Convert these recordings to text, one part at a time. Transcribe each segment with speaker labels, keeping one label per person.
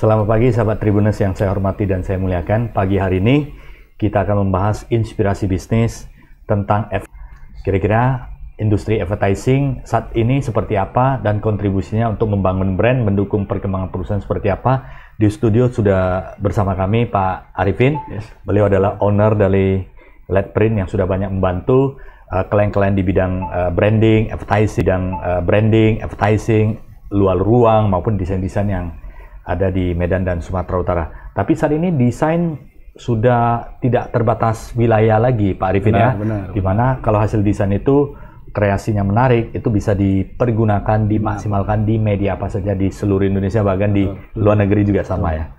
Speaker 1: Selamat pagi sahabat Tribuners yang saya hormati dan saya muliakan. Pagi hari ini kita akan membahas inspirasi bisnis tentang kira-kira industri advertising saat ini seperti apa dan kontribusinya untuk membangun brand, mendukung perkembangan perusahaan seperti apa. Di studio sudah bersama kami Pak Arifin. Beliau adalah owner dari Letprint yang sudah banyak membantu klien-klien di bidang branding, advertising, luar ruang maupun desain-desain yang ada di Medan dan Sumatera Utara. Tapi saat ini desain sudah tidak terbatas wilayah lagi, Pak Arifin, di mana kalau hasil desain itu kreasinya menarik, itu bisa dipergunakan, dimaksimalkan di media apa saja di seluruh Indonesia, bahkan di luar negeri juga sama ya.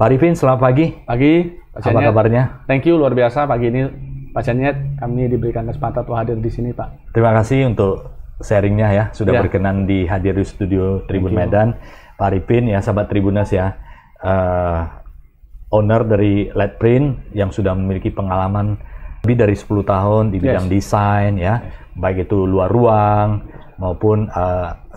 Speaker 1: Pak Arifin, selamat pagi.
Speaker 2: Pagi,
Speaker 1: apa kabarnya?
Speaker 2: Thank you, luar biasa pagi ini Pak Chanyet, kami diberikan kesempatan untuk hadir di sini, Pak.
Speaker 1: Terima kasih untuk sharingnya ya, sudah berkenan dihadir di studio Tribun Medan. Pak Arifin ya, sahabat Tribuners ya, owner dari Letprint yang sudah memiliki pengalaman lebih dari 10 tahun di bidang desain ya, baik itu luar ruang maupun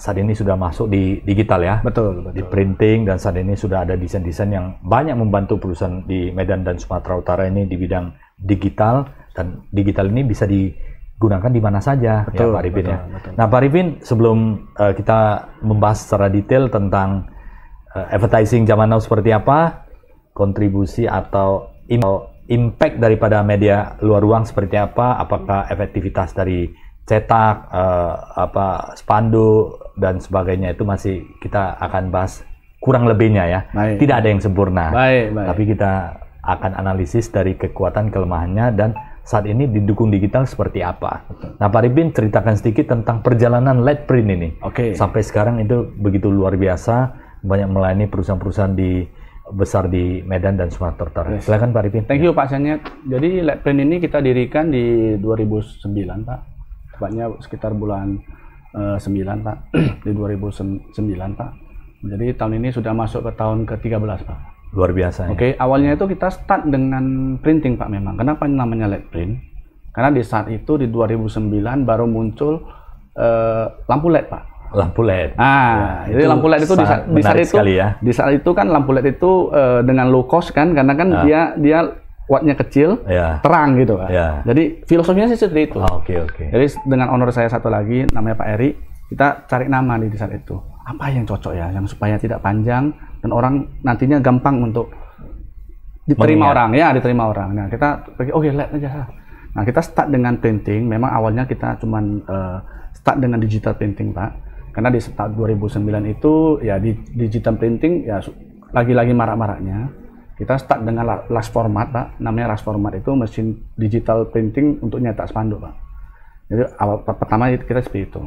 Speaker 1: saat ini sudah masuk di digital ya, di printing, dan saat ini sudah ada desain-desain yang banyak membantu perusahaan di Medan dan Sumatera Utara ini di bidang digital, dan digital ini bisa digunakan di mana saja ya Pak Arifin ya. Nah Pak Arifin, sebelum kita membahas secara detail tentang advertising zaman now seperti apa, kontribusi atau impact daripada media luar ruang seperti apa, apakah efektivitas dari cetak, spanduk dan sebagainya, itu masih kita akan bahas kurang lebihnya ya. Tidak ada yang sempurna. Tapi kita akan analisis dari kekuatan kelemahannya dan saat ini didukung digital seperti apa. Nah Pak Arifin, ceritakan sedikit tentang perjalanan Letprint ini. Sampai sekarang itu begitu luar biasa, banyak melayani perusahaan-perusahaan besar di Medan dan Sumatera Utara. Silakan Pak Arifin.
Speaker 2: Thank you Pak Chanyet. Jadi Letprint ini kita dirikan di 2009 Pak. Tepatnya sekitar bulan 9 Pak. Di 2009 Pak. Jadi tahun ini sudah masuk ke tahun ke-13 Pak.
Speaker 1: Luar biasa ya.
Speaker 2: Awalnya itu kita start dengan printing Pak memang. Kenapa namanya Letprint? Karena di saat itu di 2009 baru muncul lampu LED Pak.
Speaker 1: Lampu LED.
Speaker 2: Jadi lampu LED itu di saat itu kan lampu LED itu dengan low cost kan, karena kan dia wattnya kecil, terang gitu Pak. Jadi filosofinya sih seperti itu. Jadi dengan owner saya satu lagi namanya Pak Eri, kita cari nama di saat itu. Apa yang cocok ya, yang supaya tidak panjang dan orang nantinya gampang untuk diterima orang. Nah kita pergi, LED aja. Nah kita start dengan printing. Memang awalnya kita cuman start dengan digital printing Pak. Karena di tahun 2009 itu ya di digital printing ya lagi-lagi marak-maraknya. Kita start dengan LAS format Pak. Namanya LAS format itu mesin digital printing untuk nyetak spanduk Pak. Jadi awal pertama kita seperti itu.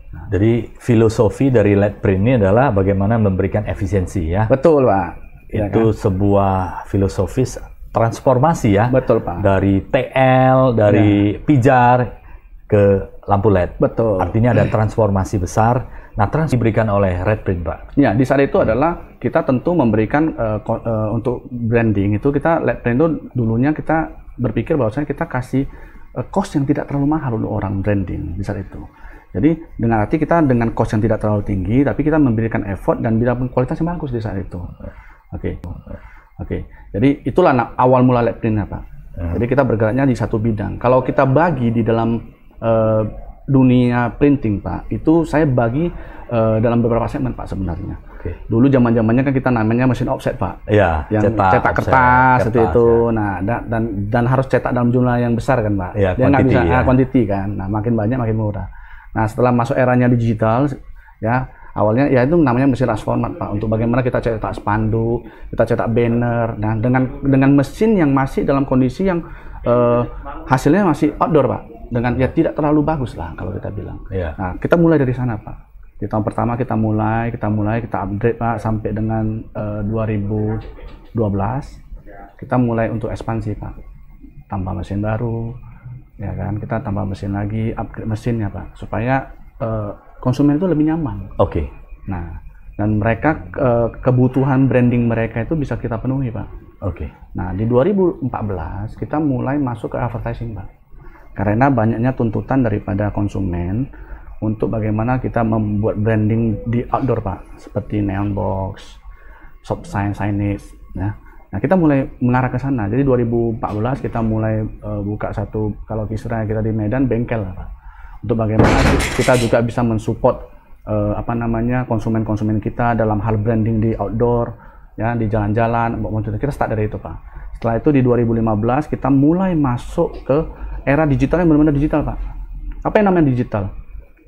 Speaker 1: Jadi filosofi dari Letprint ini adalah bagaimana memberikan efisiensi ya.
Speaker 2: Betul Pak.
Speaker 1: Itu sebuah filosofis transformasi ya.
Speaker 2: Betul Pak.
Speaker 1: Dari TL, dari pijar ke lampu LED.
Speaker 2: Betul.
Speaker 1: Artinya ada transformasi besar. Nah, diberikan oleh Letprint Pak.
Speaker 2: Ya, di saat itu adalah kita tentu memberikan untuk branding itu kita Letprint itu dulunya kita berpikir bahwasanya kita kasih cost yang tidak terlalu mahal untuk orang branding di saat itu. Jadi dengan arti kita dengan cost yang tidak terlalu tinggi, tapi kita memberikan effort dan bila kualitasnya bagus di saat itu. Jadi itulah awal mula Letprint Pak. Jadi kita bergeraknya di satu bidang. Kalau kita bagi di dalam dunia printing Pak, itu saya bagi dalam beberapa segmen Pak sebenarnya. Dulu zaman-zamannya kan kita namanya mesin offset Pak. Yang cetak kertas seperti itu. Nah, dan harus cetak dalam jumlah yang besar kan Pak. Dia nggak bisa quantity kan. Nah, makin banyak makin murah. Nah, setelah masuk eranya digital, ya awalnya ya itu namanya mesin LAS format Pak. Untuk bagaimana kita cetak spanduk, kita cetak banner. Nah, dengan mesin yang masih dalam kondisi yang hasilnya masih outdoor Pak. Dengan ya tidak terlalu bagus lah kalau kita bilang. Nah, kita mulai dari sana Pak. Di tahun pertama kita upgrade Pak sampai dengan 2012 kita mulai untuk ekspansi Pak. Tambah mesin baru. Ya kan, kita tambah mesin lagi, upgrade mesinnya Pak, supaya konsumen itu lebih nyaman. Nah, dan mereka kebutuhan branding mereka itu bisa kita penuhi Pak. Nah, di 2014 kita mulai masuk ke advertising Pak, karena banyaknya tuntutan daripada konsumen untuk bagaimana kita membuat branding di outdoor Pak, seperti neon box, shop signage, ya. Nah, kita mulai mengarah ke sana. Jadi 2014 kita mulai buka satu, kalau kisra kita di Medan, bengkel lah, Pak. Untuk bagaimana kita juga bisa mensupport konsumen-konsumen kita dalam hal branding di outdoor, ya, di jalan-jalan. Kita start dari itu, Pak. Setelah itu di 2015 kita mulai masuk ke era digital yang benar-benar digital, Pak. Apa yang namanya digital?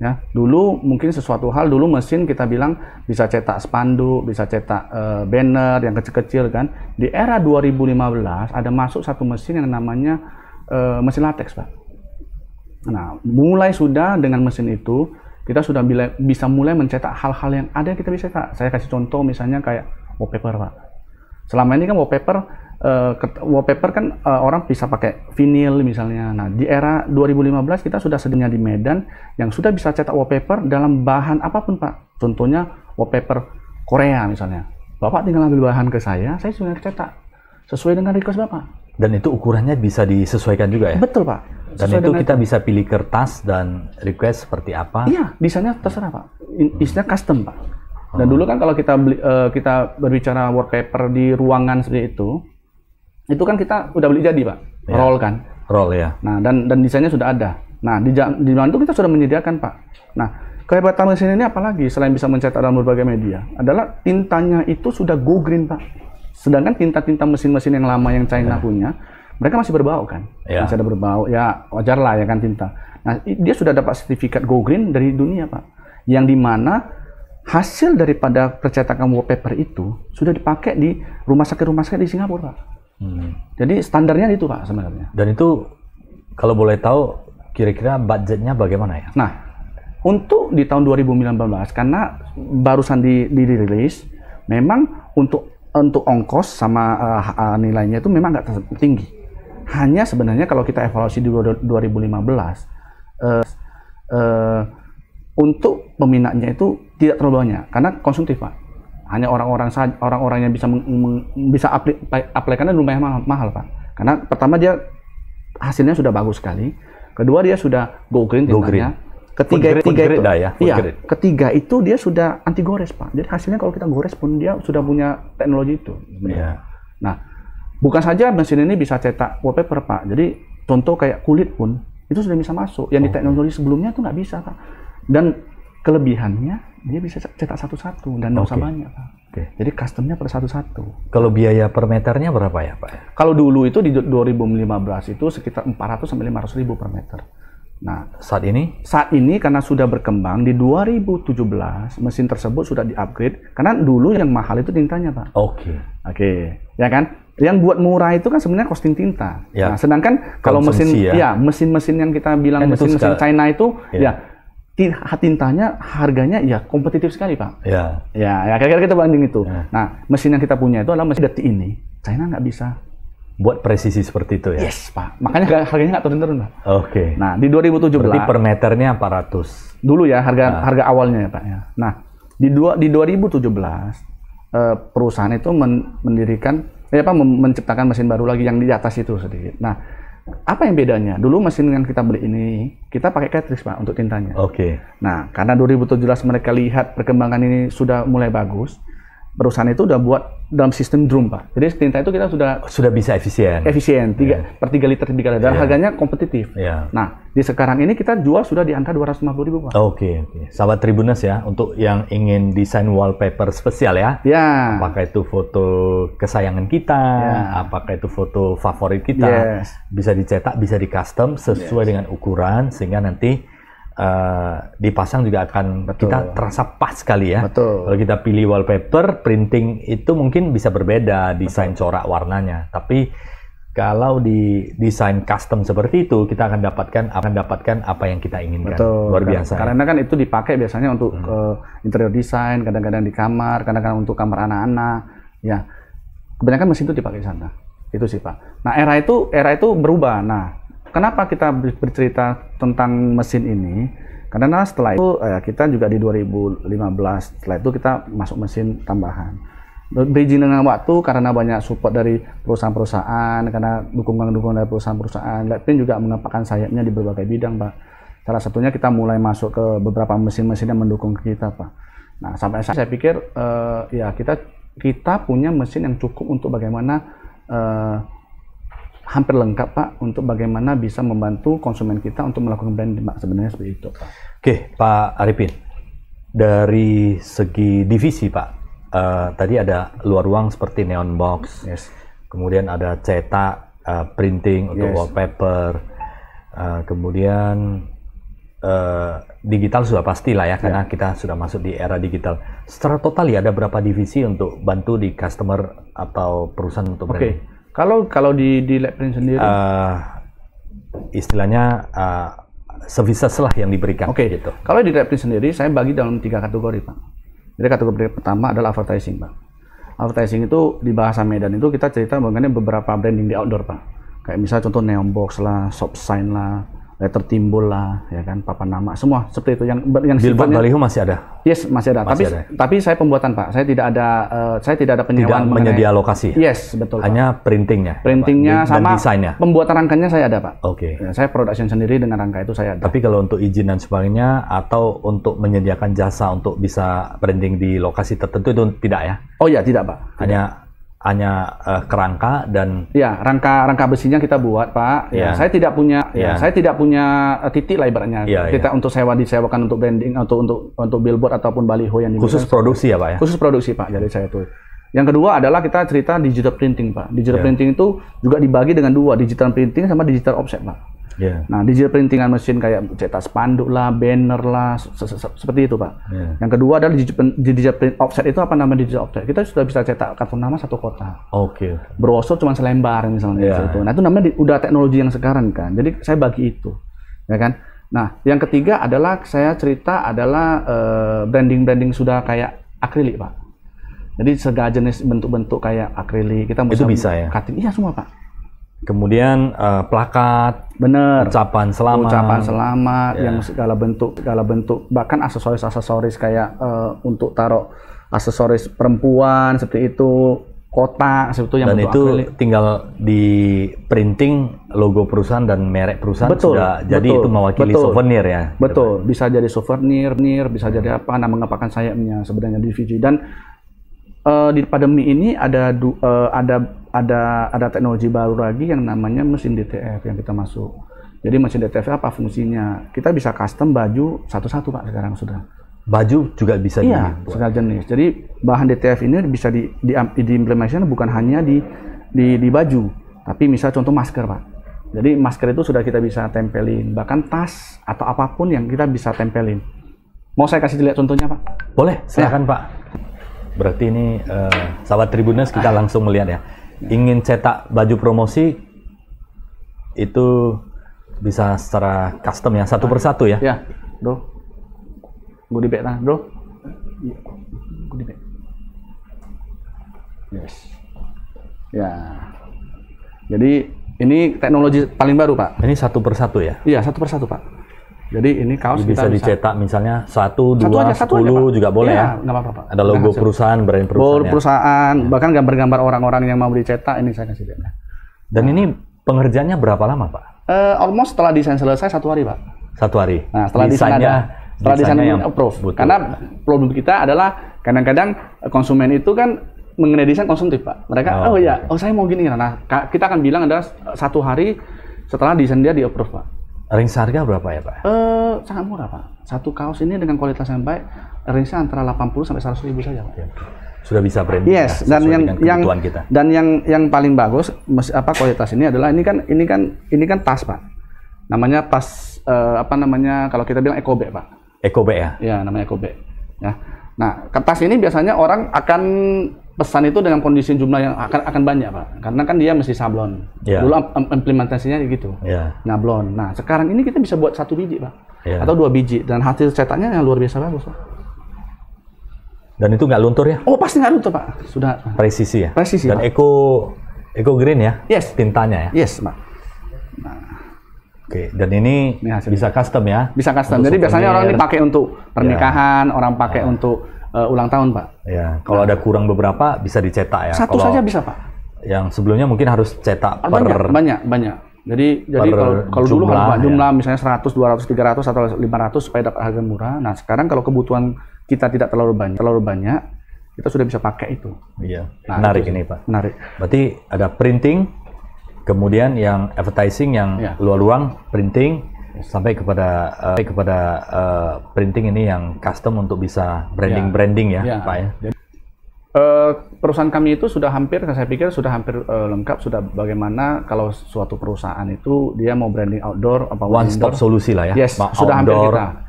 Speaker 2: Ya, dulu mungkin sesuatu hal, dulu mesin kita bilang bisa cetak spanduk, bisa cetak banner yang kecil-kecil kan. Di era 2015 ada masuk satu mesin yang namanya mesin latex, Pak. Nah, mulai sudah dengan mesin itu kita sudah bisa mulai mencetak hal-hal yang ada yang kita bisa cetak. Saya kasih contoh misalnya kayak wallpaper, Pak. Selama ini kan wallpaper kan orang bisa pakai vinil misalnya. Nah, di era 2015 kita sudah sedianya di Medan yang sudah bisa cetak wallpaper dalam bahan apapun, Pak. Contohnya wallpaper Korea misalnya. Bapak tinggal ambil bahan ke saya sudah cetak sesuai dengan request Bapak.
Speaker 1: Dan itu ukurannya bisa disesuaikan juga ya?
Speaker 2: Betul, Pak.
Speaker 1: Dan itu kita bisa pilih kertas dan request seperti apa?
Speaker 2: Iya, desainnya terserah, Pak. Istilah custom, Pak. Dan dulu kan kalau kita kita berbicara wallpaper di ruangan seperti itu kan kita udah beli jadi, Pak.
Speaker 1: Ya.
Speaker 2: Roll kan.
Speaker 1: Roll ya.
Speaker 2: Nah, dan desainnya sudah ada. Nah, di zaman itu kita sudah menyediakan, Pak. Nah, kehebatan mesin ini apalagi selain bisa mencetak dalam berbagai media adalah tintanya itu sudah go green, Pak. Sedangkan tinta-tinta mesin-mesin yang lama yang China punya, mereka masih berbau kan.
Speaker 1: Ya.
Speaker 2: Masih ada berbau. Ya, wajar lah ya kan tinta. Nah, dia sudah dapat sertifikat go green dari dunia, Pak. Yang dimana hasil daripada percetakan wallpaper itu sudah dipakai di rumah sakit di Singapura, Pak. Jadi standarnya itu, Pak, sebenarnya.
Speaker 1: Dan itu kalau boleh tahu kira-kira budgetnya bagaimana ya?
Speaker 2: Nah, untuk di tahun 2019 karena barusan dirilis, memang untuk ongkos sama nilainya itu memang nggak tinggi. Hanya sebenarnya kalau kita evaluasi di 2015, untuk peminatnya itu tidak terlalu banyak karena konsumtif, Pak. Hanya orang-orang yang bisa aplikannya lumayan mahal, Pak. Karena pertama dia hasilnya sudah bagus sekali, kedua dia sudah go green tintanya, ketiga itu dia sudah anti gores, Pak. Jadi hasilnya kalau kita gores pun dia sudah punya teknologi itu.
Speaker 1: Yeah.
Speaker 2: Nah, bukan saja mesin ini bisa cetak wallpaper, Pak. Jadi contoh kayak kulit pun itu sudah bisa masuk. Yang di teknologi sebelumnya itu nggak bisa, Pak. Dan kelebihannya dia bisa cetak satu-satu dan nggak usah banyak, Pak. Jadi customnya per satu-satu.
Speaker 1: Kalau biaya per meternya berapa ya, Pak?
Speaker 2: Kalau dulu itu di 2015 itu sekitar 400 sampai 500 ribu per meter. Nah,
Speaker 1: saat ini?
Speaker 2: Saat ini karena sudah berkembang, di 2017 mesin tersebut sudah di-upgrade. Karena dulu yang mahal itu tintanya, Pak.
Speaker 1: Oke.
Speaker 2: Ya kan? Yang buat murah itu kan sebenarnya costing tinta.
Speaker 1: Ya.
Speaker 2: Nah, sedangkan kalau mesin-mesin yang kita bilang mesin-mesin China itu, tintanya harganya ya kompetitif sekali, Pak.
Speaker 1: Ya.
Speaker 2: Ya kira-kira kita banding itu. Ya. Nah, mesin yang kita punya itu adalah mesin detik ini. China nggak bisa
Speaker 1: buat presisi seperti itu ya?
Speaker 2: Yes, Pak. Makanya harganya nggak turun-turun, Pak.
Speaker 1: Oke.
Speaker 2: Nah, di 2017.
Speaker 1: Berarti per meternya 400.
Speaker 2: Dulu ya, harga awalnya ya, Pak. Ya. Nah, di 2017, perusahaan itu menciptakan mesin baru lagi yang di atas itu sedikit. Nah, apa yang bedanya? Dulu mesin yang kita beli ini, kita pakai cartridge, Pak, untuk tintanya.
Speaker 1: Oke.
Speaker 2: Nah, karena 2017 mereka lihat perkembangan ini sudah mulai bagus, perusahaan itu udah buat dalam sistem drum, Pak. Jadi tinta itu kita sudah bisa efisien 3 liter dan harganya kompetitif. Nah, di sekarang ini kita jual sudah di angka 250 ribu, Pak.
Speaker 1: Oke. Sahabat Tribuners ya, untuk yang ingin desain wallpaper spesial ya. Apakah itu foto kesayangan kita, apakah itu foto favorit kita, bisa dicetak, bisa di custom sesuai dengan ukuran sehingga nanti dipasang juga akan kita terasa pas sekali ya. Kalau kita pilih wallpaper, printing itu mungkin bisa berbeda desain corak warnanya. Tapi kalau di desain custom seperti itu, kita akan dapatkan apa yang kita inginkan. Luar biasa.
Speaker 2: Karena kan itu dipakai biasanya untuk interior design, kadang-kadang di kamar, kadang-kadang untuk kamar anak-anak. Ya, kebanyakan mesin itu dipakai di sana. Itu sih, Pak. Nah, era itu berubah. Nah, kenapa kita bercerita tentang mesin ini? Karena setelah itu kita juga di 2015, setelah itu kita masuk mesin tambahan. Berizin dengan waktu karena banyak support dari perusahaan-perusahaan, karena dukungan dari perusahaan-perusahaan. Letprint juga mengepakkan sayapnya di berbagai bidang, Pak. Salah satunya kita mulai masuk ke beberapa mesin-mesin yang mendukung kita, Pak. Nah, sampai saya pikir kita kita punya mesin yang cukup untuk bagaimana hampir lengkap Pak, untuk bagaimana bisa membantu konsumen kita untuk melakukan branding Pak, sebenarnya seperti itu Pak.
Speaker 1: Oke, Pak Arifin, dari segi divisi Pak, tadi ada luar ruang seperti neon box,
Speaker 2: Yes.
Speaker 1: kemudian ada cetak, printing untuk
Speaker 2: Yes.
Speaker 1: wallpaper, kemudian digital sudah pasti lah ya, karena kita sudah masuk di era digital. Secara total ya ada berapa divisi untuk bantu di customer atau perusahaan untuk branding?
Speaker 2: Kalau di Labprint sendiri,
Speaker 1: istilahnya services lah yang diberikan. Gitu.
Speaker 2: Kalau di Labprint sendiri saya bagi dalam 3 kategori Pak. Jadi kategori pertama adalah advertising Pak. Advertising itu di bahasa Medan itu kita cerita mengenai beberapa branding di outdoor Pak. Kayak misalnya contoh neon box lah, shop sign lah, letter timbul lah, ya kan, papan nama, semua seperti itu. Yang
Speaker 1: billboard baliho masih ada?
Speaker 2: Yes, masih ada. Tapi saya pembuatan Pak. Saya tidak ada penyewaan.
Speaker 1: Tidak menyedia lokasi.
Speaker 2: Yes, betul.
Speaker 1: Hanya printingnya.
Speaker 2: Printingnya sama
Speaker 1: desainnya.
Speaker 2: Pembuatan rangkanya saya ada Pak.
Speaker 1: Oke.
Speaker 2: Ya, saya production sendiri dengan rangka itu saya ada.
Speaker 1: Tapi kalau untuk izin dan sebagainya atau untuk menyediakan jasa untuk bisa branding di lokasi tertentu itu tidak ya?
Speaker 2: Oh ya, tidak Pak.
Speaker 1: Hanya kerangka dan
Speaker 2: ya rangka besinya kita buat Pak. Ya, saya tidak punya titik lah ibaratnya. Kita untuk disewakan untuk branding atau untuk billboard ataupun baliho yang
Speaker 1: khusus produksi ya Pak ya?
Speaker 2: Khusus produksi Pak. Jadi saya tuh. Yang kedua adalah kita cerita digital printing Pak. Digital printing itu juga dibagi dengan dua, digital printing sama digital offset Pak. Nah, digital printingan mesin kayak cetak spanduk lah, banner lah, seperti itu Pak. Yang kedua adalah digital print offset. Itu apa namanya digital offset? Kita sudah bisa cetak kartu nama satu kota. Brosur cuma selembar misalnya. Nah, itu namanya udah teknologi yang sekarang kan. Jadi saya bagi itu, ya kan. Nah, yang ketiga adalah saya cerita adalah branding sudah kayak akrilik Pak. Jadi segala jenis bentuk-bentuk kayak akrilik kita
Speaker 1: itu bisa ya?
Speaker 2: Cutting, iya semua Pak.
Speaker 1: Kemudian plakat, ucapan selamat,
Speaker 2: yang segala bentuk, bahkan aksesoris kayak untuk taruh aksesoris perempuan seperti itu, kotak seperti itu yang
Speaker 1: dan itu
Speaker 2: akrilik.
Speaker 1: Tinggal di printing logo perusahaan dan merek perusahaan sudah jadi itu mewakili souvenir ya.
Speaker 2: Betul, bisa jadi souvenir, bisa jadi apa, mengepakan sayapnya sebenarnya di VG. Dan di pandemi ini ada teknologi baru lagi yang namanya mesin DTF yang kita masuk. Jadi mesin DTF apa fungsinya? Kita bisa custom baju satu-satu Pak sekarang sudah.
Speaker 1: Baju juga bisa
Speaker 2: dibuat. Segala jenis. Jadi bahan DTF ini bisa diimplementasikan bukan hanya di baju, tapi misal contoh masker Pak. Jadi masker itu sudah kita bisa tempelin, bahkan tas atau apapun yang kita bisa tempelin. Mau saya kasih lihat contohnya Pak?
Speaker 1: Boleh, silakan Pak. Berarti ini sahabat Tribuners kita langsung melihat ya. Ingin cetak baju promosi itu bisa secara custom ya, satu persatu ya?
Speaker 2: Ya, bro. Goodie bag lah, bro. Goodie bag. Yes. Ya. Jadi ini teknologi paling baru Pak.
Speaker 1: Ini satu persatu ya?
Speaker 2: Iya, satu persatu Pak. Jadi ini kaos
Speaker 1: bisa dicetak misalnya 1, 2, 10
Speaker 2: aja,
Speaker 1: juga boleh ya?
Speaker 2: Nggak apa-apa Pak.
Speaker 1: Ada logo perusahaan, brand
Speaker 2: perusahaan, bahkan gambar-gambar orang-orang yang mau dicetak ini saya kasih lihat.
Speaker 1: Dan ini pengerjaannya berapa lama Pak?
Speaker 2: Almost setelah desain selesai 1 hari Pak.
Speaker 1: 1 hari?
Speaker 2: Nah setelah desainnya yang approve. Karena problem kita adalah kadang-kadang konsumen itu kan mengenai desain konsumtif Pak. Mereka, saya mau gini. Nah kita akan bilang adalah 1 hari setelah desain dia di-approve Pak.
Speaker 1: Range harga berapa ya Pak?
Speaker 2: Sangat murah Pak. Satu kaos ini dengan kualitas yang baik, range-nya antara 80 sampai 100 ribu saja Pak.
Speaker 1: Sudah bisa branding.
Speaker 2: Yes,
Speaker 1: ya,
Speaker 2: dan yang paling bagus kualitas ini adalah ini kan tas Pak. Namanya tas kalau kita bilang eco bag Pak.
Speaker 1: Eco bag ya?
Speaker 2: Ya, namanya eco bag. Ya. Nah, tas ini biasanya orang akan pesan itu dengan kondisi jumlah yang akan banyak Pak, karena kan dia mesti sablon. Dulu implementasinya gitu, nyablon. Nah sekarang ini kita bisa buat 1 biji Pak, atau 2 biji, dan hasil cetaknya yang luar biasa bagus Pak.
Speaker 1: Dan itu nggak luntur ya?
Speaker 2: Oh pasti nggak luntur Pak, sudah.
Speaker 1: Presisi ya?
Speaker 2: Presisi.
Speaker 1: Dan
Speaker 2: Pak.
Speaker 1: eco green ya?
Speaker 2: Yes.
Speaker 1: Tintanya ya?
Speaker 2: Yes Pak. Nah.
Speaker 1: Oke, dan ini bisa custom ya?
Speaker 2: Bisa custom. Jadi biasanya orang ini pakai untuk pernikahan, orang pakai untuk ulang tahun Pak.
Speaker 1: Ya, kalau ada kurang beberapa bisa dicetak ya.
Speaker 2: Satu saja bisa Pak.
Speaker 1: Yang sebelumnya mungkin harus cetak
Speaker 2: banyak. Jadi kalau dulu jumlah misalnya 100, 200, 300 atau 500 supaya dapat harga murah. Nah sekarang kalau kebutuhan kita tidak terlalu banyak, kita sudah bisa pakai itu.
Speaker 1: Iya.
Speaker 2: Nah,
Speaker 1: Menarik
Speaker 2: itu
Speaker 1: ini Pak.
Speaker 2: Menarik.
Speaker 1: Berarti ada printing, kemudian yang advertising yang luar ruang, printing, sampai kepada printing ini yang custom untuk bisa branding ya, Pak ya.
Speaker 2: Jadi, perusahaan kami itu sudah hampir, saya pikir sudah hampir lengkap, sudah bagaimana kalau suatu perusahaan itu dia mau branding outdoor apa
Speaker 1: one stop solusi lah ya.
Speaker 2: Yes, sudah hampir kita.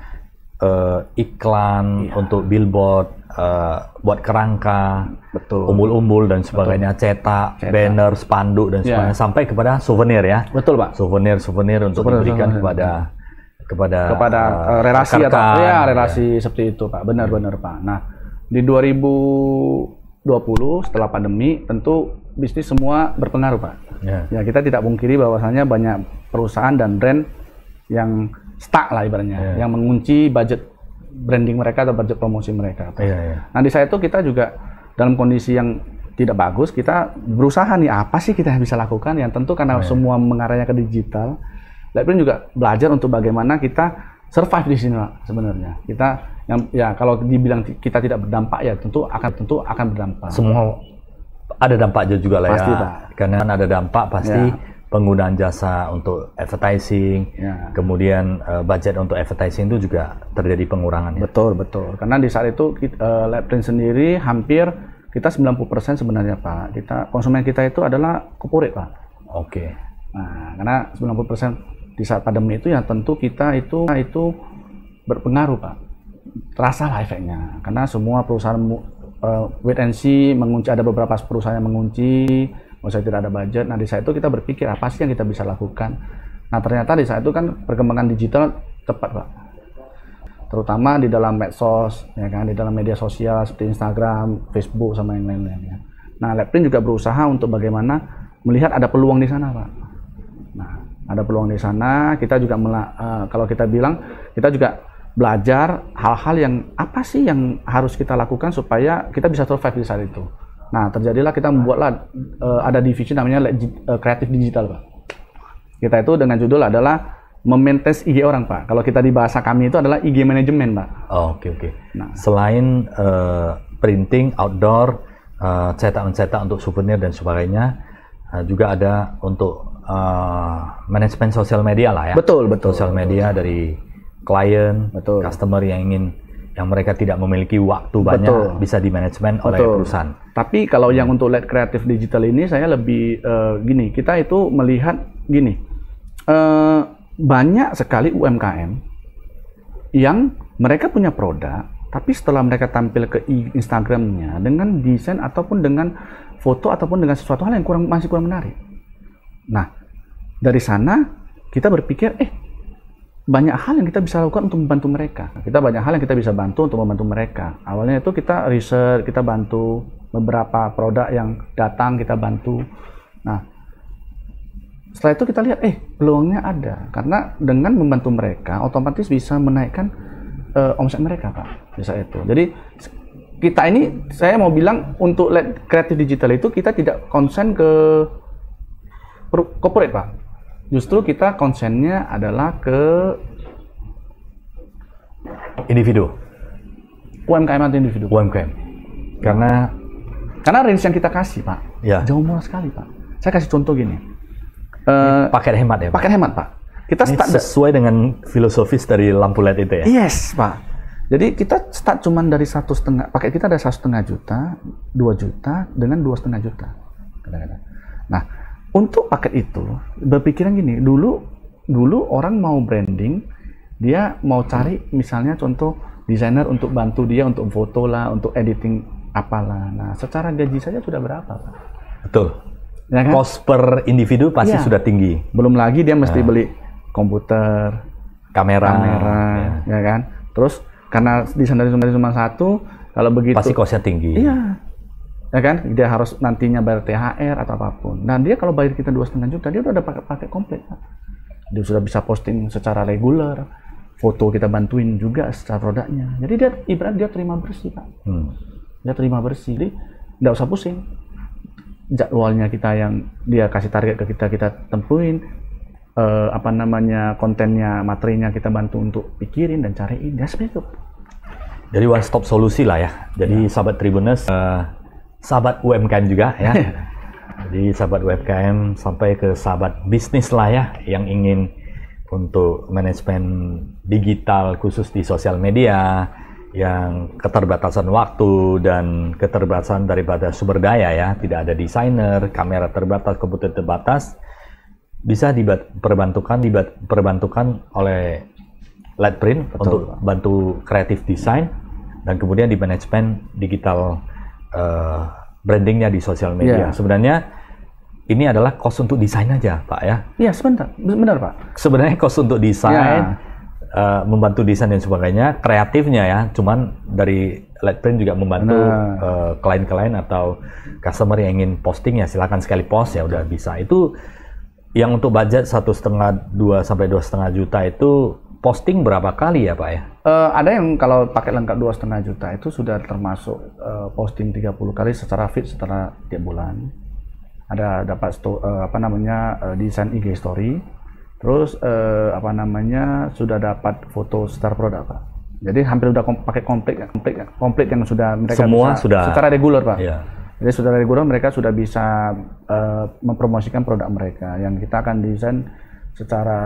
Speaker 1: Iklan untuk billboard, buat kerangka,
Speaker 2: betul,
Speaker 1: umbul-umbul dan sebagainya, cetak, banner, spanduk dan sebagainya, sampai kepada souvenir ya.
Speaker 2: Betul Pak.
Speaker 1: Souvenir untuk diberikan kepada
Speaker 2: relasi atau ya relasi seperti itu Pak. Benar-benar Pak. Nah, di 2020 setelah pandemi tentu bisnis semua berpengaruh Pak. Ya kita tidak pungkiri bahwasannya banyak perusahaan dan brand yang stuck lah ibaratnya, yang mengunci budget branding mereka atau budget promosi mereka. Nah di saat itu kita juga dalam kondisi yang tidak bagus, kita berusaha nih apa sih kita bisa lakukan, yang tentu karena semua mengarahnya ke digital. Lapprint juga belajar untuk bagaimana kita survive di sini Pak, sebenarnya. Kita yang ya kalau dibilang kita tidak berdampak ya tentu akan berdampak.
Speaker 1: Semua ada dampaknya juga lah
Speaker 2: pasti,
Speaker 1: ya.
Speaker 2: Pak.
Speaker 1: Karena ada dampak pasti penggunaan jasa untuk advertising, kemudian budget untuk advertising itu juga terjadi pengurangan.
Speaker 2: Betul. Karena di saat itu Lapprint sendiri hampir kita 90% sebenarnya Pak. Konsumen kita itu adalah corporate Pak.
Speaker 1: Oke.
Speaker 2: Nah, karena 90% di saat pandemi itu ya tentu kita itu berpengaruh Pak. Terasa lah efeknya. Karena semua perusahaan wait and see mengunci, ada beberapa perusahaan yang mengunci, maksudnya tidak ada budget. Nah di saat itu kita berpikir apa sih yang kita bisa lakukan. Nah ternyata di saat itu kan perkembangan digital cepat Pak. Terutama di dalam medsos, ya kan, di dalam media sosial seperti Instagram, Facebook sama yang lain-lainnya. Nah Lapprint juga berusaha untuk bagaimana melihat ada peluang di sana Pak. Nah ada peluang di sana, kita juga kalau kita bilang kita juga belajar hal-hal yang apa sih yang harus kita lakukan supaya kita bisa survive di saat itu. Nah terjadilah kita membuatlah ada divisi namanya kreatif digital Pak. Kita itu dengan judul adalah memaintain IG orang Pak. Kalau kita di bahasa kami itu adalah IG manajemen Pak.
Speaker 1: Oh, oke. Nah, selain printing outdoor, cetak-mencetak untuk souvenir dan sebagainya, juga ada untuk manajemen sosial media lah ya.
Speaker 2: Betul.
Speaker 1: Sosial media dari klien, customer yang mereka tidak memiliki waktu banyak, bisa di manajemen oleh perusahaan.
Speaker 2: Tapi kalau yang untuk LED kreatif digital ini saya lebih gini, kita itu melihat gini, banyak sekali UMKM yang mereka punya produk, tapi setelah mereka tampil ke Instagramnya dengan desain ataupun dengan foto ataupun dengan sesuatu hal yang masih kurang menarik. Nah, dari sana kita berpikir, banyak hal yang kita bisa lakukan untuk membantu mereka. Kita banyak hal yang kita bisa bantu untuk membantu mereka. Awalnya itu kita riset, kita bantu beberapa produk yang datang, kita bantu. Nah, setelah itu kita lihat, peluangnya ada. Karena dengan membantu mereka, otomatis bisa menaikkan omset mereka, Pak. Bisa itu. Jadi, kita ini, saya mau bilang, untuk kreatif digital itu, kita tidak konsen ke corporate, Pak. Justru kita konsennya adalah ke
Speaker 1: individu.
Speaker 2: UMKM atau individu.
Speaker 1: UMKM. Karena
Speaker 2: range yang kita kasih, Pak, jauh murah sekali, Pak. Saya kasih contoh gini.
Speaker 1: Paket hemat ya, Pak?
Speaker 2: Paket hemat, Pak. Kita
Speaker 1: start sesuai dengan filosofis dari lampu LED itu ya?
Speaker 2: Yes, Pak. Jadi kita start cuman dari 1,5, paket kita ada 1,5 juta, 2 juta, dengan 2,5 juta. Kadang-kadang. Nah, untuk paket itu, berpikiran gini, dulu orang mau branding, dia mau cari misalnya contoh desainer untuk bantu dia untuk foto lah, untuk editing apalah. Nah, secara gaji saja sudah berapa, Pak?
Speaker 1: Betul.
Speaker 2: Ya kan?
Speaker 1: Cost per individu pasti sudah tinggi.
Speaker 2: Belum lagi dia mesti beli komputer,
Speaker 1: kamera,
Speaker 2: ya kan? Terus karena desainer cuma satu, kalau begitu
Speaker 1: pasti costnya tinggi.
Speaker 2: Iya. Ya kan, dia harus nantinya bayar THR atau apapun. Nah dia kalau bayar kita 2,5 juta, dia udah ada paket komplit, Pak. Dia sudah bisa posting secara reguler, foto kita bantuin juga secara produknya. Jadi dia ibarat dia terima bersih, Pak. Dia terima bersih, jadi nggak usah pusing. Jadwalnya kita yang dia kasih target ke kita tempuin. Kontennya, materinya kita bantu untuk pikirin dan cariin. Ya seperti itu.
Speaker 1: Jadi one stop solusi lah ya. Jadi sahabat Tribuners, sahabat UMKM juga ya. Jadi sahabat UMKM sampai ke sahabat bisnis lah ya yang ingin untuk manajemen digital khusus di sosial media, yang keterbatasan waktu dan keterbatasan daripada sumber daya ya, tidak ada desainer, kamera terbatas, komputer terbatas, bisa diperbantukan oleh Lightprint untuk bantu kreatif desain dan kemudian di manajemen digital brandingnya di sosial media. Sebenarnya ini adalah cost untuk desain aja, Pak ya?
Speaker 2: Iya, benar Pak.
Speaker 1: Sebenarnya cost untuk desain, membantu desain dan sebagainya, kreatifnya ya, cuman dari Lightprint juga membantu klien-klien atau customer yang ingin posting ya, silakan sekali post ya udah bisa. Itu yang untuk budget 1,5, 2 sampai 2,5 juta itu posting berapa kali ya Pak ya?
Speaker 2: Ada yang kalau pakai lengkap 2,5 juta itu sudah termasuk posting 30 kali secara feed setelah tiap bulan. Ada dapat desain IG story, terus sudah dapat foto star produk Pak. Jadi hampir udah pakai komplit yang sudah mereka
Speaker 1: semua
Speaker 2: bisa,
Speaker 1: sudah
Speaker 2: secara reguler Pak.
Speaker 1: Iya.
Speaker 2: Jadi secara reguler mereka sudah bisa mempromosikan produk mereka yang kita akan desain secara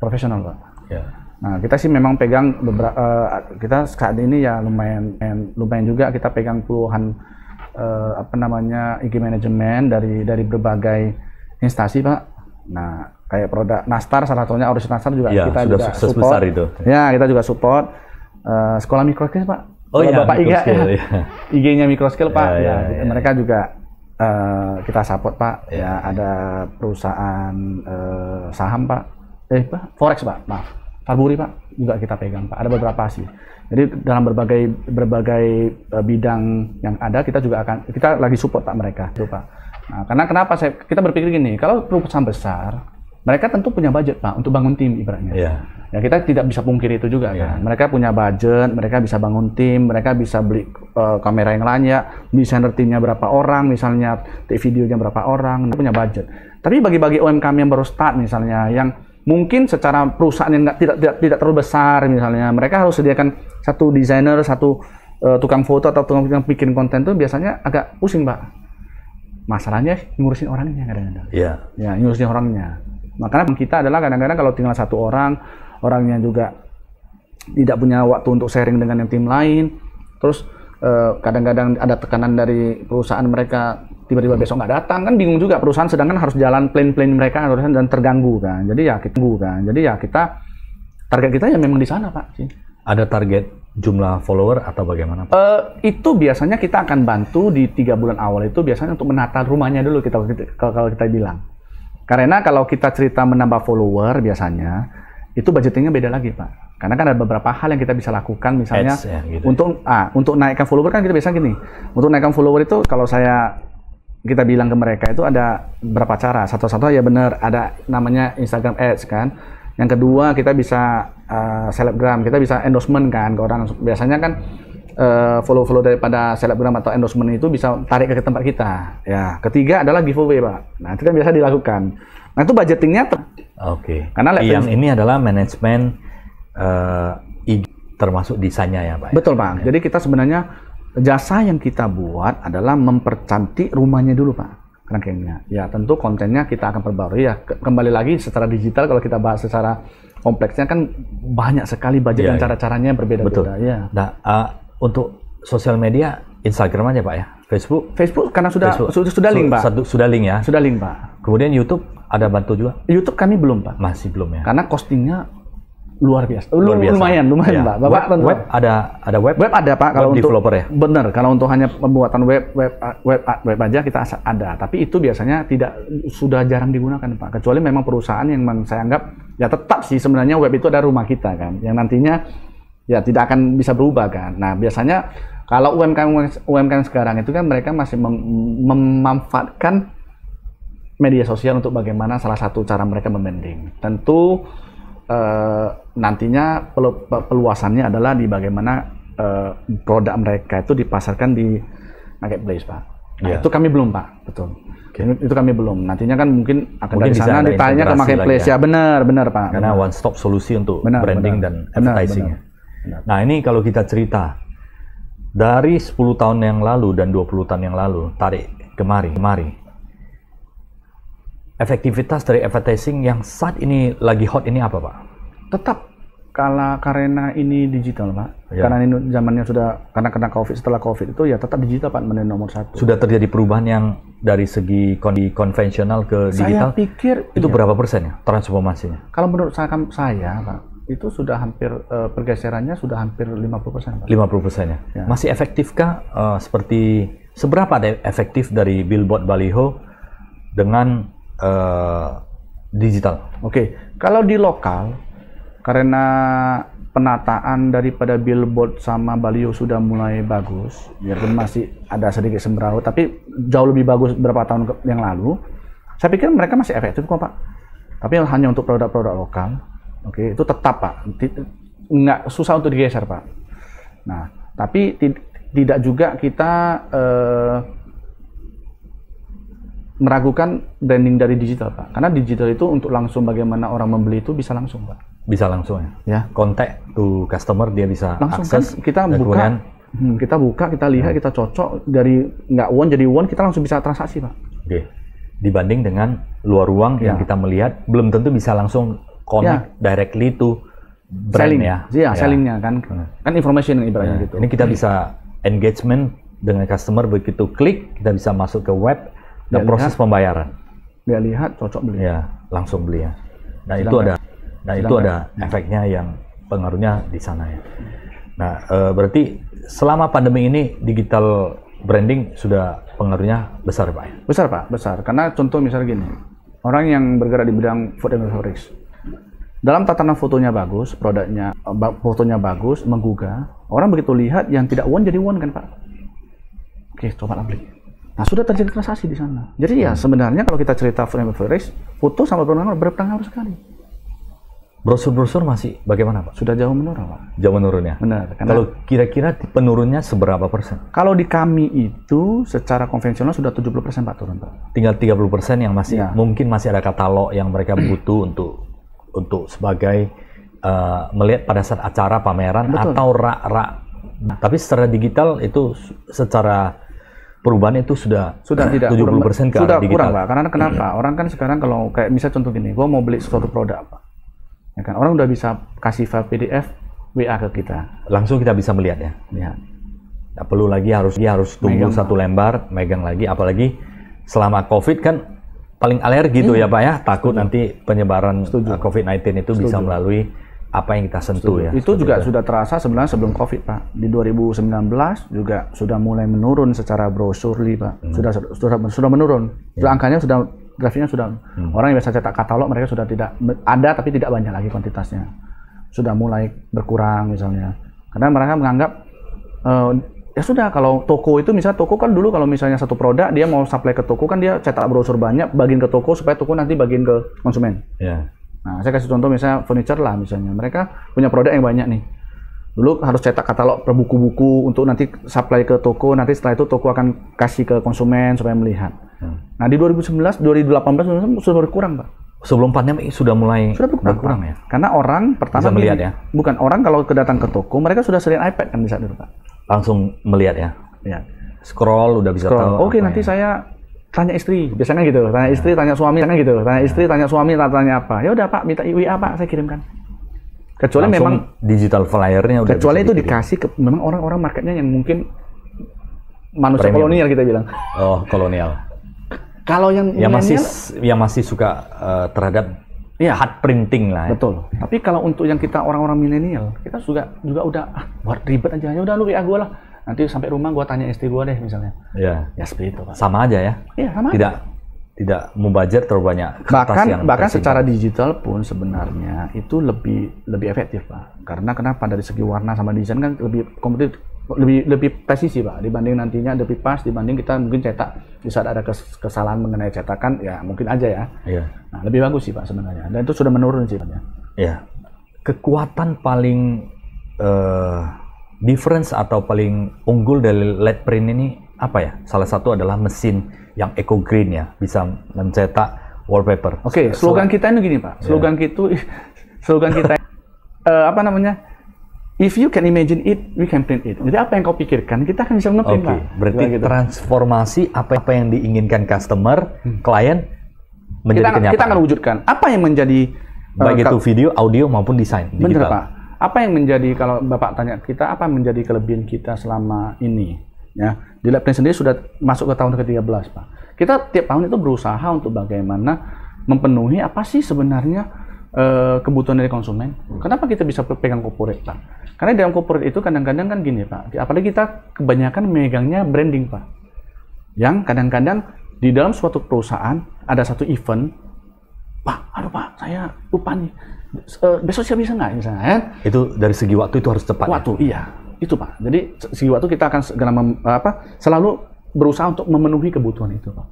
Speaker 2: profesional Pak.
Speaker 1: Iya.
Speaker 2: Nah kita sih memang pegang kita saat ini ya lumayan juga kita pegang puluhan IG manajemen dari berbagai instansi Pak. Nah kayak produk Nastar salah satunya Auris Nastar juga kita
Speaker 1: sudah
Speaker 2: juga
Speaker 1: sukses
Speaker 2: support.
Speaker 1: besar itu.
Speaker 2: Ya kita juga support sekolah Microscale Pak.
Speaker 1: Oh iya,
Speaker 2: Bapak Iga ya. IG-nya Microscale Pak. Mereka juga kita support Pak. Ya ada perusahaan saham Pak. Forex Pak. Maaf. Farburi Pak juga kita pegang Pak. Ada beberapa sih. Jadi dalam berbagai bidang yang ada kita lagi support Pak mereka itu Pak. Nah, karena kenapa kita berpikir gini, kalau perusahaan besar mereka tentu punya budget Pak untuk bangun tim ibaratnya. Ya kita tidak bisa pungkiri itu juga kan. Mereka punya budget, mereka bisa bangun tim, mereka bisa beli kamera yang layak, desainer timnya berapa orang, misalnya videonya berapa orang, mereka punya budget. Tapi bagi UMKM yang baru start misalnya, yang mungkin secara perusahaan yang tidak terlalu besar misalnya, mereka harus sediakan satu desainer, satu tukang foto atau tukang bikin konten tuh biasanya agak pusing Pak. Masalahnya ngurusin orangnya kadang-kadang. Ya, ngurusin orangnya. Makanya kita adalah kadang-kadang kalau tinggal satu orangnya juga tidak punya waktu untuk sharing dengan yang tim lain. Terus kadang-kadang ada tekanan dari perusahaan mereka, tiba-tiba besok nggak datang, kan bingung juga perusahaan, sedangkan harus jalan plan mereka dan terganggu kan. Jadi ya kita target kita ya memang di sana Pak sih.
Speaker 1: Ada target jumlah follower atau bagaimana Pak?
Speaker 2: Itu biasanya kita akan bantu di 3 bulan awal itu biasanya untuk menata rumahnya dulu kalau kita bilang. Karena kalau kita cerita menambah follower biasanya itu budgetingnya beda lagi Pak. Karena kan ada beberapa hal yang kita bisa lakukan misalnya
Speaker 1: Ads, ya, gitu.
Speaker 2: Untuk naikkan follower kan kita biasa gini. Untuk naikkan follower itu kalau kita bilang ke mereka itu ada berapa cara. Satu-satu ya benar ada namanya Instagram Ads kan. Yang kedua kita bisa selebgram, kita bisa endorsement kan ke orang. Biasanya kan follow daripada selebgram atau endorsement itu bisa tarik ke tempat kita. Ya, ketiga adalah giveaway Pak. Nah itu kan biasa dilakukan. Nah itu budgetingnya.
Speaker 1: Oke.
Speaker 2: Karena
Speaker 1: yang ini adalah manajemen termasuk desainnya ya Pak.
Speaker 2: Betul Pak. Jadi kita sebenarnya jasa yang kita buat adalah mempercantik rumahnya dulu Pak. Rangkaiannya. Ya tentu kontennya kita akan perbarui ya. Kembali lagi secara digital kalau kita bahas secara kompleksnya kan banyak sekali budget dan cara-caranya berbeda-beda.
Speaker 1: Betul.
Speaker 2: Ya.
Speaker 1: Nah untuk sosial media Instagram aja Pak ya.
Speaker 2: Facebook karena sudah link Pak.
Speaker 1: Sudah link ya.
Speaker 2: Sudah link Pak.
Speaker 1: Kemudian YouTube ada bantu juga?
Speaker 2: YouTube kami belum Pak.
Speaker 1: Masih belum ya.
Speaker 2: Karena costingnya luar biasa. Lumayan
Speaker 1: ya.
Speaker 2: Pak. Bapak
Speaker 1: web ada web
Speaker 2: ada Pak kalau
Speaker 1: web
Speaker 2: untuk
Speaker 1: developer ya.
Speaker 2: Benar, kalau untuk hanya pembuatan web aja kita ada, tapi itu biasanya sudah jarang digunakan Pak. Kecuali memang perusahaan yang saya anggap ya tetap sih sebenarnya web itu ada rumah kita kan, yang nantinya ya tidak akan bisa berubah kan. Nah, biasanya kalau UMKM sekarang itu kan mereka masih memanfaatkan media sosial untuk bagaimana salah satu cara mereka membranding. Tentu nantinya peluasannya adalah di bagaimana produk mereka itu dipasarkan di marketplace Pak. Nah, itu kami belum Pak, betul. Itu kami belum. Nantinya kan mungkin dari sana ditanya ke marketplace ya. Benar Pak.
Speaker 1: Karena one stop solusi untuk branding dan advertising. Nah ini kalau kita cerita dari 10 tahun yang lalu dan 20 tahun yang lalu, tarik kemari, efektivitas dari advertising yang saat ini lagi hot ini apa Pak?
Speaker 2: Tetap karena ini digital Pak,
Speaker 1: Ya.
Speaker 2: karena ini zamannya sudah, karena kena COVID, setelah COVID itu ya tetap digital Pak, menjadi nomor 1.
Speaker 1: Sudah terjadi perubahan yang dari segi konvensional ke digital?
Speaker 2: Saya pikir
Speaker 1: itu
Speaker 2: iya.
Speaker 1: berapa persen ya transformasinya?
Speaker 2: Kalau menurut saya Pak, itu sudah hampir, pergeserannya sudah hampir 50% Pak.
Speaker 1: 50% ya? Masih efektifkah seperti, seberapa efektif dari billboard baliho dengan digital?
Speaker 2: Oke, kalau di lokal, karena penataan daripada billboard sama baliho sudah mulai bagus, biarpun masih ada sedikit semeraut, tapi jauh lebih bagus beberapa tahun yang lalu. Saya pikir mereka masih efektif kok Pak. Tapi hanya untuk produk-produk lokal, oke, itu tetap Pak. Nggak susah untuk digeser Pak. Nah, tapi tidak juga kita meragukan branding dari digital Pak. Karena digital itu untuk langsung bagaimana orang membeli itu bisa langsung Pak.
Speaker 1: Bisa langsung ya? Kontak to customer, dia bisa
Speaker 2: langsung
Speaker 1: akses.
Speaker 2: Kan kita buka, kita lihat, kita cocok, dari nggak won jadi won, kita langsung bisa transaksi Pak.
Speaker 1: Oke. Dibanding dengan luar ruang yang kita melihat, belum tentu bisa langsung connect directly to brand
Speaker 2: selling,
Speaker 1: ya.
Speaker 2: Sellingnya kan, kan information ibaratnya gitu.
Speaker 1: Ini kita bisa engagement dengan customer, begitu klik, kita bisa masuk ke web dan proses pembayaran.
Speaker 2: Dia lihat, cocok beli.
Speaker 1: Ya, langsung beli ya. Nah itu ada efeknya yang pengaruhnya di sana ya. Nah berarti selama pandemi ini digital branding sudah pengaruhnya besar Pak ya? Besar Pak,
Speaker 2: besar. Karena contoh misalnya gini, orang yang bergerak di bidang food and beverage, dalam tatanan fotonya bagus, produknya fotonya bagus, menggugah, orang begitu lihat yang tidak won jadi won kan Pak. Oke, coba beli. Nah sudah terjadi transaksi di sana. Jadi ya sebenarnya kalau kita cerita food and beverage, foto sama produk berpengaruh sekali.
Speaker 1: Brosur-brosur masih bagaimana Pak?
Speaker 2: Sudah jauh menurun Pak.
Speaker 1: Jauh menurun ya?
Speaker 2: Benar.
Speaker 1: Kalau kira-kira penurunnya seberapa persen?
Speaker 2: Kalau di kami itu secara konvensional sudah 70% Pak turun Pak.
Speaker 1: Tinggal 30% yang masih mungkin masih ada katalog yang mereka butuh untuk sebagai melihat pada saat acara pameran. Betul. Atau rak-rak. Tapi secara digital itu secara perubahan itu sudah tidak 70% ke
Speaker 2: sudah
Speaker 1: digital.
Speaker 2: Kurang Pak. Karena kenapa? Orang kan sekarang kalau kayak misalnya contoh gini, gua mau beli suatu produk Pak. Ya kan, orang udah bisa kasih file PDF WA ke kita.
Speaker 1: Langsung kita bisa melihat ya. Lihat. Nggak perlu lagi harus tunggu satu lembar, megang lagi. Apalagi selama COVID kan paling alergi gitu ya Pak ya. Takut nanti penyebaran COVID-19 itu bisa melalui apa yang kita sentuh ya.
Speaker 2: Itu juga sudah terasa sebenarnya sebelum COVID Pak. Di 2019 juga sudah mulai menurun secara brosurly Pak. Sudah menurun. Sudah angkanya sudah, grafiknya sudah, orang yang biasa cetak katalog mereka sudah tidak ada, tapi tidak banyak lagi kuantitasnya, sudah mulai berkurang misalnya, karena mereka menganggap ya sudah, kalau toko itu misalnya toko kan dulu kalau misalnya satu produk dia mau supply ke toko kan dia cetak brosur banyak, bagiin ke toko supaya toko nanti bagiin ke konsumen. Nah saya kasih contoh misalnya furniture lah, misalnya mereka punya produk yang banyak nih, dulu harus cetak katalog per buku-buku untuk nanti supply ke toko, nanti setelah itu toko akan kasih ke konsumen supaya melihat. Nah di 2019, 2018 sudah berkurang Pak.
Speaker 1: Sebelum pandemi sudah mulai berkurang ya?
Speaker 2: Karena orang pertama
Speaker 1: bisa melihat ya?
Speaker 2: Bukan, orang kalau datang ke toko, mereka sudah sering iPad kan di saat itu Pak.
Speaker 1: Langsung melihat ya?
Speaker 2: Ya.
Speaker 1: Scroll udah bisa tahu.
Speaker 2: Oke, nanti saya tanya istri, biasanya gitu. Tanya istri, tanya suami, kan gitu. Tanya istri, tanya suami, tanya apa. Ya udah Pak, minta WA Pak, saya kirimkan. Kecuali langsung memang
Speaker 1: digital flyernya udah.
Speaker 2: Kecuali itu dikasih ke memang orang-orang marketnya yang mungkin manusia kolonial kita bilang.
Speaker 1: Oh, kolonial.
Speaker 2: Kalau yang
Speaker 1: masih suka terhadap hard printing lah.
Speaker 2: Betul. Tapi kalau untuk yang kita orang-orang milenial, kita juga udah buat ribet aja. Ya udah lu WA gua lah. Nanti sampai rumah gua tanya istri gua deh misalnya.
Speaker 1: Iya.
Speaker 2: Ya seperti itu Pak.
Speaker 1: Sama aja ya.
Speaker 2: Iya, sama.
Speaker 1: Tidak membajak terlalu banyak kertas yang
Speaker 2: bahkan secara digital pun sebenarnya itu lebih efektif Pak. Karena kenapa? Dari segi warna sama desain kan lebih kompetitif, lebih presisi Pak, dibanding nantinya lebih pas dibanding kita mungkin cetak di saat ada kesalahan mengenai cetakan ya mungkin aja ya.
Speaker 1: Iya.
Speaker 2: Nah, lebih bagus sih Pak sebenarnya, dan itu sudah menurun sih Pak.
Speaker 1: Iya. Kekuatan paling difference atau paling unggul dari LED print ini apa ya? Salah satu adalah mesin yang eco green ya, bisa mencetak wallpaper.
Speaker 2: Oke, slogan kita ini gini Pak. Slogan kita apa namanya? if you can imagine it, we can print it. Jadi apa yang kau pikirkan, kita akan bisa nge-print, Pak.
Speaker 1: Berarti
Speaker 2: gitu.
Speaker 1: Transformasi apa yang diinginkan customer, klien menjadi kenyataan.
Speaker 2: Kita akan wujudkan. Apa yang menjadi
Speaker 1: baik itu video, audio maupun desain digital.
Speaker 2: Benar, Pak. Apa yang menjadi, kalau Bapak tanya kita, apa yang menjadi kelebihan kita selama ini? Ya, di Labprint sendiri sudah masuk ke tahun ke-13, Pak. Kita tiap tahun itu berusaha untuk bagaimana memenuhi apa sih sebenarnya kebutuhan dari konsumen. Kenapa kita bisa pegang corporate, Pak? Karena dalam corporate itu kadang-kadang kan gini, Pak. Apalagi kita kebanyakan megangnya branding, Pak. Yang kadang-kadang di dalam suatu perusahaan ada satu event, Pak, aduh Pak, saya lupa nih. Besok siapa bisa nggak misalnya? Kan?
Speaker 1: Itu dari segi waktu itu harus cepat.
Speaker 2: Waktu, iya, itu Pak. Jadi segi waktu kita akan segera selalu berusaha untuk memenuhi kebutuhan itu, Pak.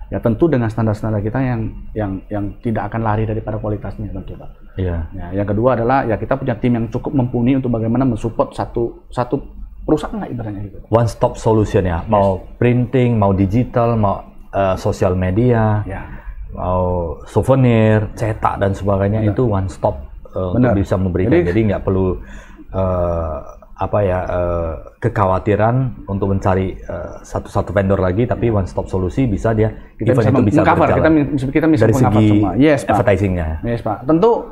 Speaker 2: Ya tentu dengan standar-standar kita yang tidak akan lari daripada kualitasnya, tentu, Pak.
Speaker 1: Iya.
Speaker 2: Ya, yang kedua adalah ya kita punya tim yang cukup mumpuni untuk bagaimana mensupport satu perusahaan lah ibaratnya gitu.
Speaker 1: One stop solution ya. Mau printing, mau digital, mau sosial media.
Speaker 2: Ya.
Speaker 1: Mau souvenir, cetak dan sebagainya. Benar. Itu one stop untuk bisa memberikan. Jadi nggak perlu kekhawatiran untuk mencari satu vendor lagi, tapi one stop solusi bisa dia
Speaker 2: kita bisa berjalan. Kita bisa
Speaker 1: dari segi
Speaker 2: semua. Yes,
Speaker 1: advertising-nya.
Speaker 2: Yes, Pak. Tentu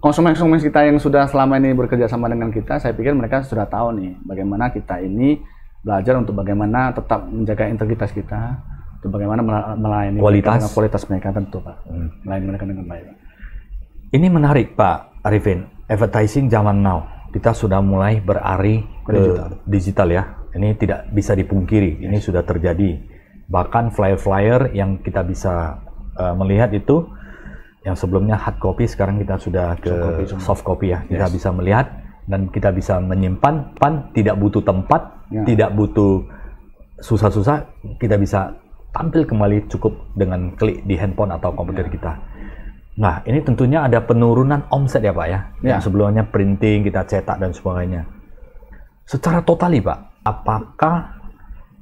Speaker 2: konsumen kita yang sudah selama ini bekerja sama dengan kita, saya pikir mereka sudah tahu nih bagaimana kita ini belajar untuk bagaimana tetap menjaga integritas kita. Untuk bagaimana melayani kualitas mereka, tentu, Pak. Melayani mereka dengan baik.
Speaker 1: Ini menarik, Pak Arifin. Advertising zaman now, kita sudah mulai beralih ke digital ya. Ini tidak bisa dipungkiri. Ini sudah terjadi. Bahkan flyer-flyer yang kita bisa melihat itu, yang sebelumnya hard copy, sekarang kita sudah ke soft copy ya. Kita bisa melihat dan kita bisa menyimpan. Tidak butuh tempat, tidak butuh susah-susah. Kita bisa tampil kembali cukup dengan klik di handphone atau komputer kita. Nah, ini tentunya ada penurunan omset ya, Pak ya. Yang sebelumnya printing, kita cetak dan sebagainya. Secara total, Pak, apakah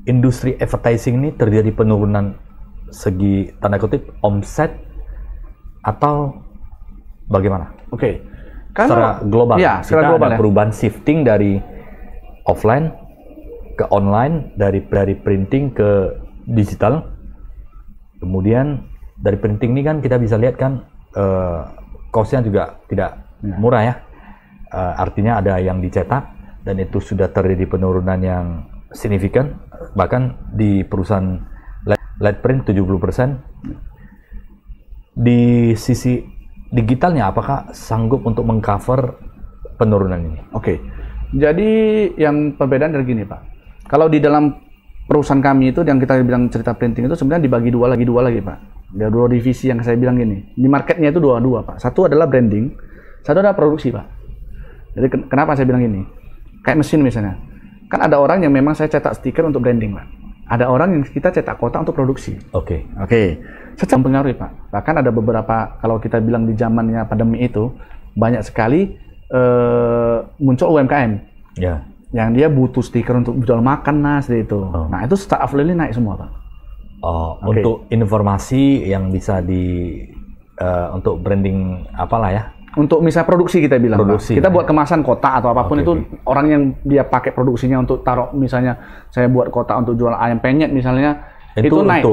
Speaker 1: industri advertising ini terjadi penurunan segi tanda kutip omset atau bagaimana?
Speaker 2: Oke.
Speaker 1: Secara global,
Speaker 2: secara global
Speaker 1: ada perubahan shifting dari offline ke online, dari printing ke digital. Kemudian dari printing ini kan kita bisa lihat kan cost-nya juga tidak murah ya. Artinya ada yang dicetak dan itu sudah terjadi penurunan yang signifikan. Bahkan di perusahaan Labprint 70%. Di sisi digitalnya apakah sanggup untuk mengcover penurunan ini?
Speaker 2: Oke. Jadi yang perbedaan dari gini, Pak. Kalau di dalam perusahaan kami itu yang kita bilang cerita printing itu sebenarnya dibagi dua lagi, Pak. Ada dua divisi yang saya bilang gini. Di marketnya itu dua, Pak. Satu adalah branding, satu adalah produksi, Pak. Jadi kenapa saya bilang gini? Kayak mesin misalnya. Kan ada orang yang memang saya cetak stiker untuk branding, Pak. Ada orang yang kita cetak kotak untuk produksi.
Speaker 1: Oke.
Speaker 2: Secara mempengaruhi, Pak. Bahkan ada beberapa, kalau kita bilang di zamannya pandemi itu, banyak sekali muncul UMKM.
Speaker 1: Ya.
Speaker 2: Yang dia butuh stiker untuk jual makan seperti itu. Nah, itu start affiliate naik semua, Pak.
Speaker 1: Untuk informasi yang bisa untuk branding apalah ya.
Speaker 2: Untuk misalnya produksi kita bilang,
Speaker 1: produksi,
Speaker 2: kita buat kemasan kotak atau apapun itu orang yang dia pakai produksinya untuk taruh, misalnya saya buat kotak untuk jual ayam penyet misalnya, itu naik.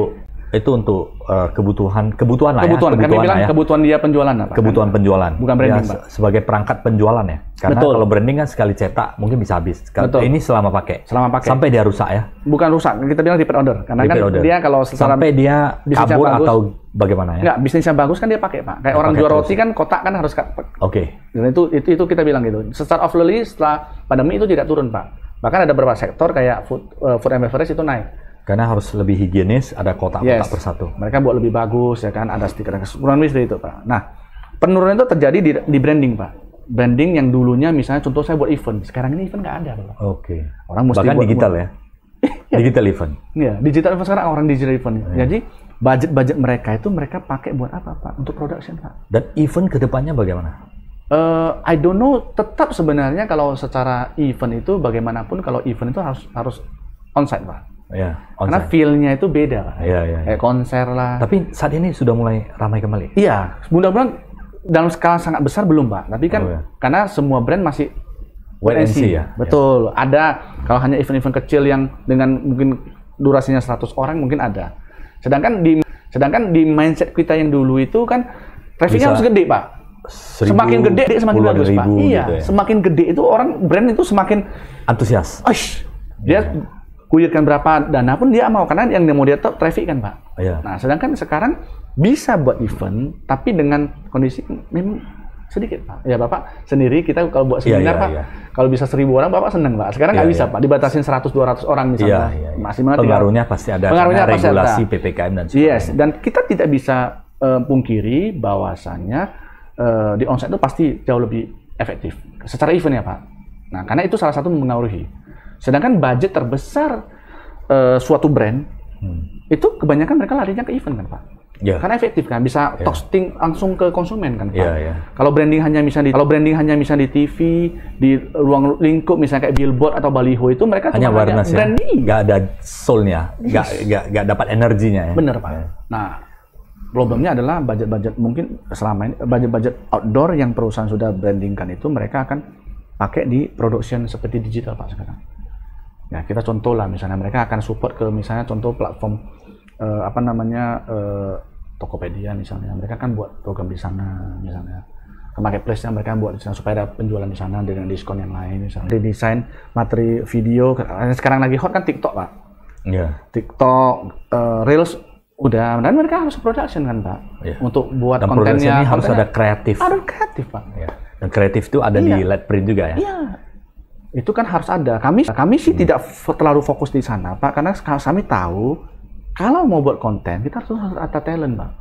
Speaker 1: Itu untuk kebutuhan lah ya.
Speaker 2: Kami bilang kebutuhan dia penjualan apa?
Speaker 1: Kebutuhan penjualan.
Speaker 2: Bukan branding,
Speaker 1: ya, sebagai perangkat penjualan ya. Karena kalau branding kan sekali cetak mungkin bisa habis. Ini selama pakai. Sampai dia rusak ya.
Speaker 2: Bukan rusak, kita bilang repeat order. Karena kan dia kalau
Speaker 1: sampai dia kabur bagus, atau bagaimana ya?
Speaker 2: Enggak, bisnisnya bagus kan dia pakai, Pak. Kayak orang jual roti kan kotak kan harus Dan itu kita bilang gitu. Secara offline setelah pandemi itu tidak turun, Pak. Bahkan ada beberapa sektor kayak food and beverage itu naik.
Speaker 1: Karena harus lebih higienis, ada kotak-kotak persatu.
Speaker 2: Mereka buat lebih bagus, ya kan, ada stiker, kurang lebih seperti itu, Pak. Nah, penurunan itu terjadi di branding, Pak. Branding yang dulunya misalnya contoh saya buat event, sekarang ini event nggak ada, Pak. Orang mesti
Speaker 1: bahkan digital ya? Digital event?
Speaker 2: Iya, digital event sekarang orang digital event. Jadi, budget mereka itu mereka pakai buat apa, Pak? Untuk production, Pak.
Speaker 1: Dan event kedepannya bagaimana?
Speaker 2: I don't know, tetap sebenarnya kalau secara event itu bagaimanapun kalau event itu harus onsite, Pak. Karena feel-nya itu beda, Pak. Kayak konser lah.
Speaker 1: Tapi saat ini sudah mulai ramai kembali.
Speaker 2: Iya, mudah-mudahan dalam skala sangat besar belum, Pak. Tapi kan karena semua brand masih
Speaker 1: wait and see ya.
Speaker 2: Betul. Ada kalau hanya event-event kecil yang dengan mungkin durasinya 100 orang mungkin ada. Sedangkan di mindset kita yang dulu itu kan trafficnya harus gede, Pak. Semakin gede semakin bagus, Pak. Iya, gitu ya. Semakin gede itu orang brand itu semakin
Speaker 1: antusias.
Speaker 2: Dia kuyurkan berapa dana pun dia mau karena yang mau dia tahu traffic kan, Pak.
Speaker 1: Iya.
Speaker 2: Nah, sedangkan sekarang bisa buat event tapi dengan kondisi memang sedikit, Pak. Ya, Bapak sendiri kita kalau buat seminar, Pak, kalau bisa 1.000 orang Bapak senang, Pak. Sekarang nggak bisa, Pak. Dibatasin 100-200 orang misalnya. Maksimal
Speaker 1: pengaruhnya pasti ada karena regulasi PPKM dan sebagainya.
Speaker 2: Yes, dan kita tidak bisa pungkiri bahwasannya di onsite itu pasti jauh lebih efektif secara event ya, Pak. Nah, karena itu salah satu mempengaruhi. Sedangkan budget terbesar suatu brand itu kebanyakan mereka larinya ke event kan, Pak. Karena efektif kan, bisa toasting langsung ke konsumen kan, Pak. Kalau branding hanya bisa di TV, di ruang lingkup misalnya kayak billboard atau baliho itu mereka
Speaker 1: hanya
Speaker 2: cuma
Speaker 1: branding, nggak ada soul-nya, nggak dapat energinya ya.
Speaker 2: Bener, Pak. Nah, problemnya adalah budget-budget mungkin selama ini budget outdoor yang perusahaan sudah brandingkan itu mereka akan pakai di production seperti digital, Pak, sekarang. Ya, kita contoh lah misalnya mereka akan support ke misalnya contoh platform Tokopedia misalnya. Mereka kan buat program di sana misalnya. Ke marketplace-nya mereka buat di sana supaya ada penjualan di sana dengan diskon yang lain misalnya. Desain materi video sekarang lagi hot kan TikTok, Pak. TikTok, Reels udah, dan mereka harus production kan, Pak, untuk buat
Speaker 1: dan
Speaker 2: kontennya.
Speaker 1: Harus ada kreatif.
Speaker 2: Ada kreatif, Pak.
Speaker 1: Dan kreatif itu ada di LED print juga ya.
Speaker 2: Iya, itu kan harus ada. Kami sih tidak terlalu fokus di sana, Pak, karena kami tahu kalau mau buat konten kita harus ada talent, Pak.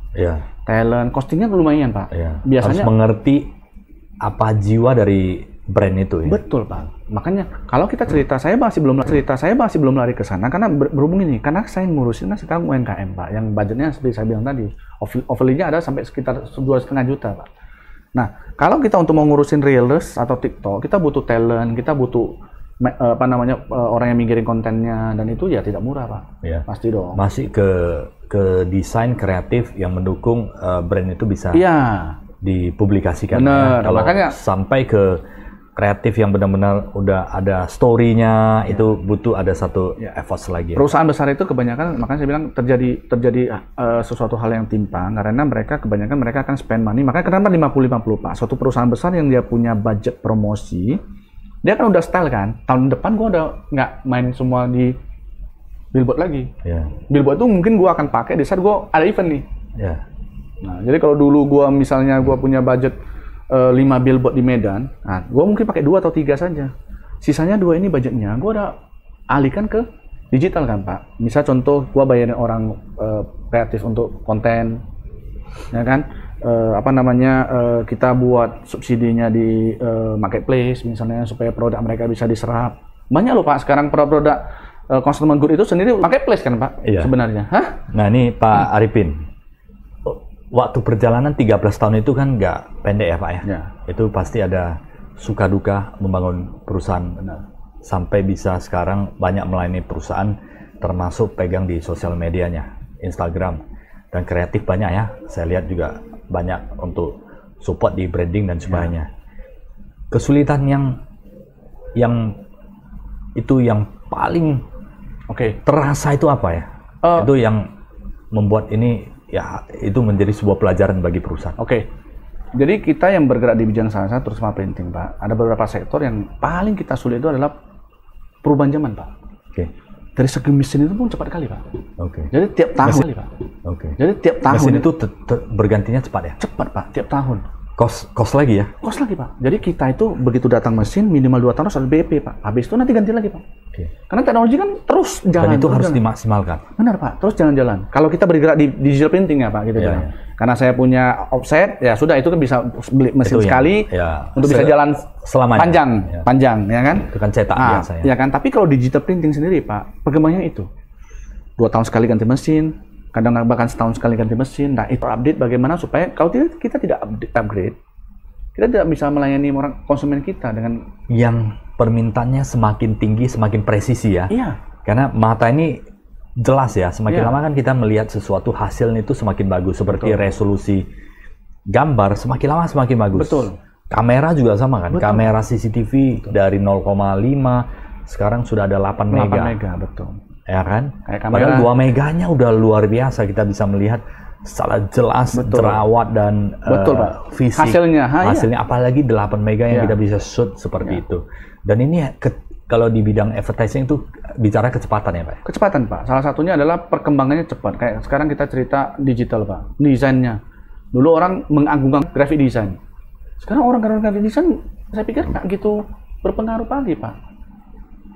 Speaker 2: Talent, costingnya lumayan, Pak. Biasanya
Speaker 1: harus mengerti apa jiwa dari brand itu ya.
Speaker 2: Betul, Pak. Makanya kalau kita saya masih belum lari ke sana karena berhubung ini, karena saya ngurusin sekarang UMKM, Pak, yang budgetnya seperti saya bilang tadi, overlay-nya ada sampai sekitar 2,5 juta, Pak. Nah, kalau kita untuk mau ngurusin Reels atau TikTok, kita butuh talent, kita butuh orang yang mikirin kontennya, dan itu ya tidak murah, Pak. Pasti dong.
Speaker 1: Masih ke desain kreatif yang mendukung brand itu bisa dipublikasikan.
Speaker 2: Bener,
Speaker 1: kalau
Speaker 2: makanya
Speaker 1: sampai ke kreatif yang benar-benar udah ada story-nya, itu butuh ada satu effort lagi.
Speaker 2: Perusahaan besar itu kebanyakan, makanya saya bilang terjadi sesuatu hal yang timpang karena mereka akan spend money. Makanya kenapa 50-50, Pak? Suatu perusahaan besar yang dia punya budget promosi, dia kan udah style kan. Tahun depan gua udah nggak main semua di billboard lagi. Billboard itu mungkin gua akan pakai di saat gua ada event nih. Nah, jadi kalau dulu gua misalnya gua punya budget 5 billboard di Medan, nah, gue mungkin pakai 2 atau 3 saja. Sisanya 2 ini budgetnya, gue udah alihkan ke digital kan, Pak. Misal contoh, gue bayarin orang kreatif untuk konten, ya kan? Kita buat subsidinya di marketplace, misalnya supaya produk mereka bisa diserap. Banyak loh, Pak, sekarang produk consumer good itu sendiri marketplace kan, Pak, sebenarnya.
Speaker 1: Nah, ini Pak Arifin. Waktu perjalanan 13 tahun itu kan nggak pendek ya, Pak ya? Itu pasti ada suka duka membangun perusahaan. Sampai bisa sekarang banyak melayani perusahaan, termasuk pegang di sosial medianya, Instagram. Dan kreatif banyak ya, saya lihat juga banyak untuk support di branding dan sebagainya. Kesulitan yang paling terasa itu apa ya? Itu yang membuat ini ya itu menjadi sebuah pelajaran bagi perusahaan.
Speaker 2: Jadi kita yang bergerak di bidang jasa terutama printing, Pak, ada beberapa sektor yang paling kita sulit itu adalah perubahan zaman, Pak. Dari segi mesin itu pun cepat kali, Pak. Jadi tiap tahun, Jadi tiap tahun
Speaker 1: mesin itu bergantinya cepat ya?
Speaker 2: Cepat, Pak, tiap tahun.
Speaker 1: Cost lagi ya?
Speaker 2: Cost lagi, Pak. Jadi kita itu begitu datang mesin minimal 2 tahun harus BEP, Pak. Habis itu nanti ganti lagi, Pak. Karena teknologi kan terus jalan.
Speaker 1: Dan itu harus dimaksimalkan.
Speaker 2: Benar, Pak. Terus jalan-jalan. Kalau kita bergerak di digital printing ya, Pak, gitu kan. Karena saya punya offset, ya sudah itu kan bisa beli mesin sekali untuk bisa jalan selamanya. Panjang, ya kan?
Speaker 1: Itu kan cetak biasa ya.
Speaker 2: Ya kan. Tapi kalau digital printing sendiri, Pak, perkembangannya itu 2 tahun sekali ganti mesin, kadang bahkan setahun sekali ganti mesin. Nah, itu update bagaimana supaya kalau kita tidak upgrade, kita tidak bisa melayani orang konsumen kita dengan
Speaker 1: yang permintaannya semakin tinggi, semakin presisi ya. Karena mata ini jelas ya, semakin lama kan kita melihat sesuatu hasilnya itu semakin bagus, seperti resolusi gambar semakin lama semakin bagus. Kamera juga sama kan?
Speaker 2: Betul.
Speaker 1: Kamera CCTV dari 0,5 sekarang sudah ada 8 mega.
Speaker 2: 8 mega, betul.
Speaker 1: Ya kan?
Speaker 2: Kayak kamera.
Speaker 1: Padahal 2 meganya udah luar biasa, kita bisa melihat secara jelas, terawat dan
Speaker 2: Betul, Pak.
Speaker 1: fisik.
Speaker 2: Hasilnya,
Speaker 1: apalagi 8 mega yang
Speaker 2: Iya.
Speaker 1: kita bisa shoot seperti itu. Dan ini kalau di bidang advertising itu bicara kecepatan ya Pak?
Speaker 2: Kecepatan Pak, salah satunya adalah perkembangannya cepat. Kayak sekarang kita cerita digital Pak, desainnya. Dulu orang mengagungkan graphic design. Sekarang orang graphic design, saya pikir nggak gitu berpengaruh lagi Pak.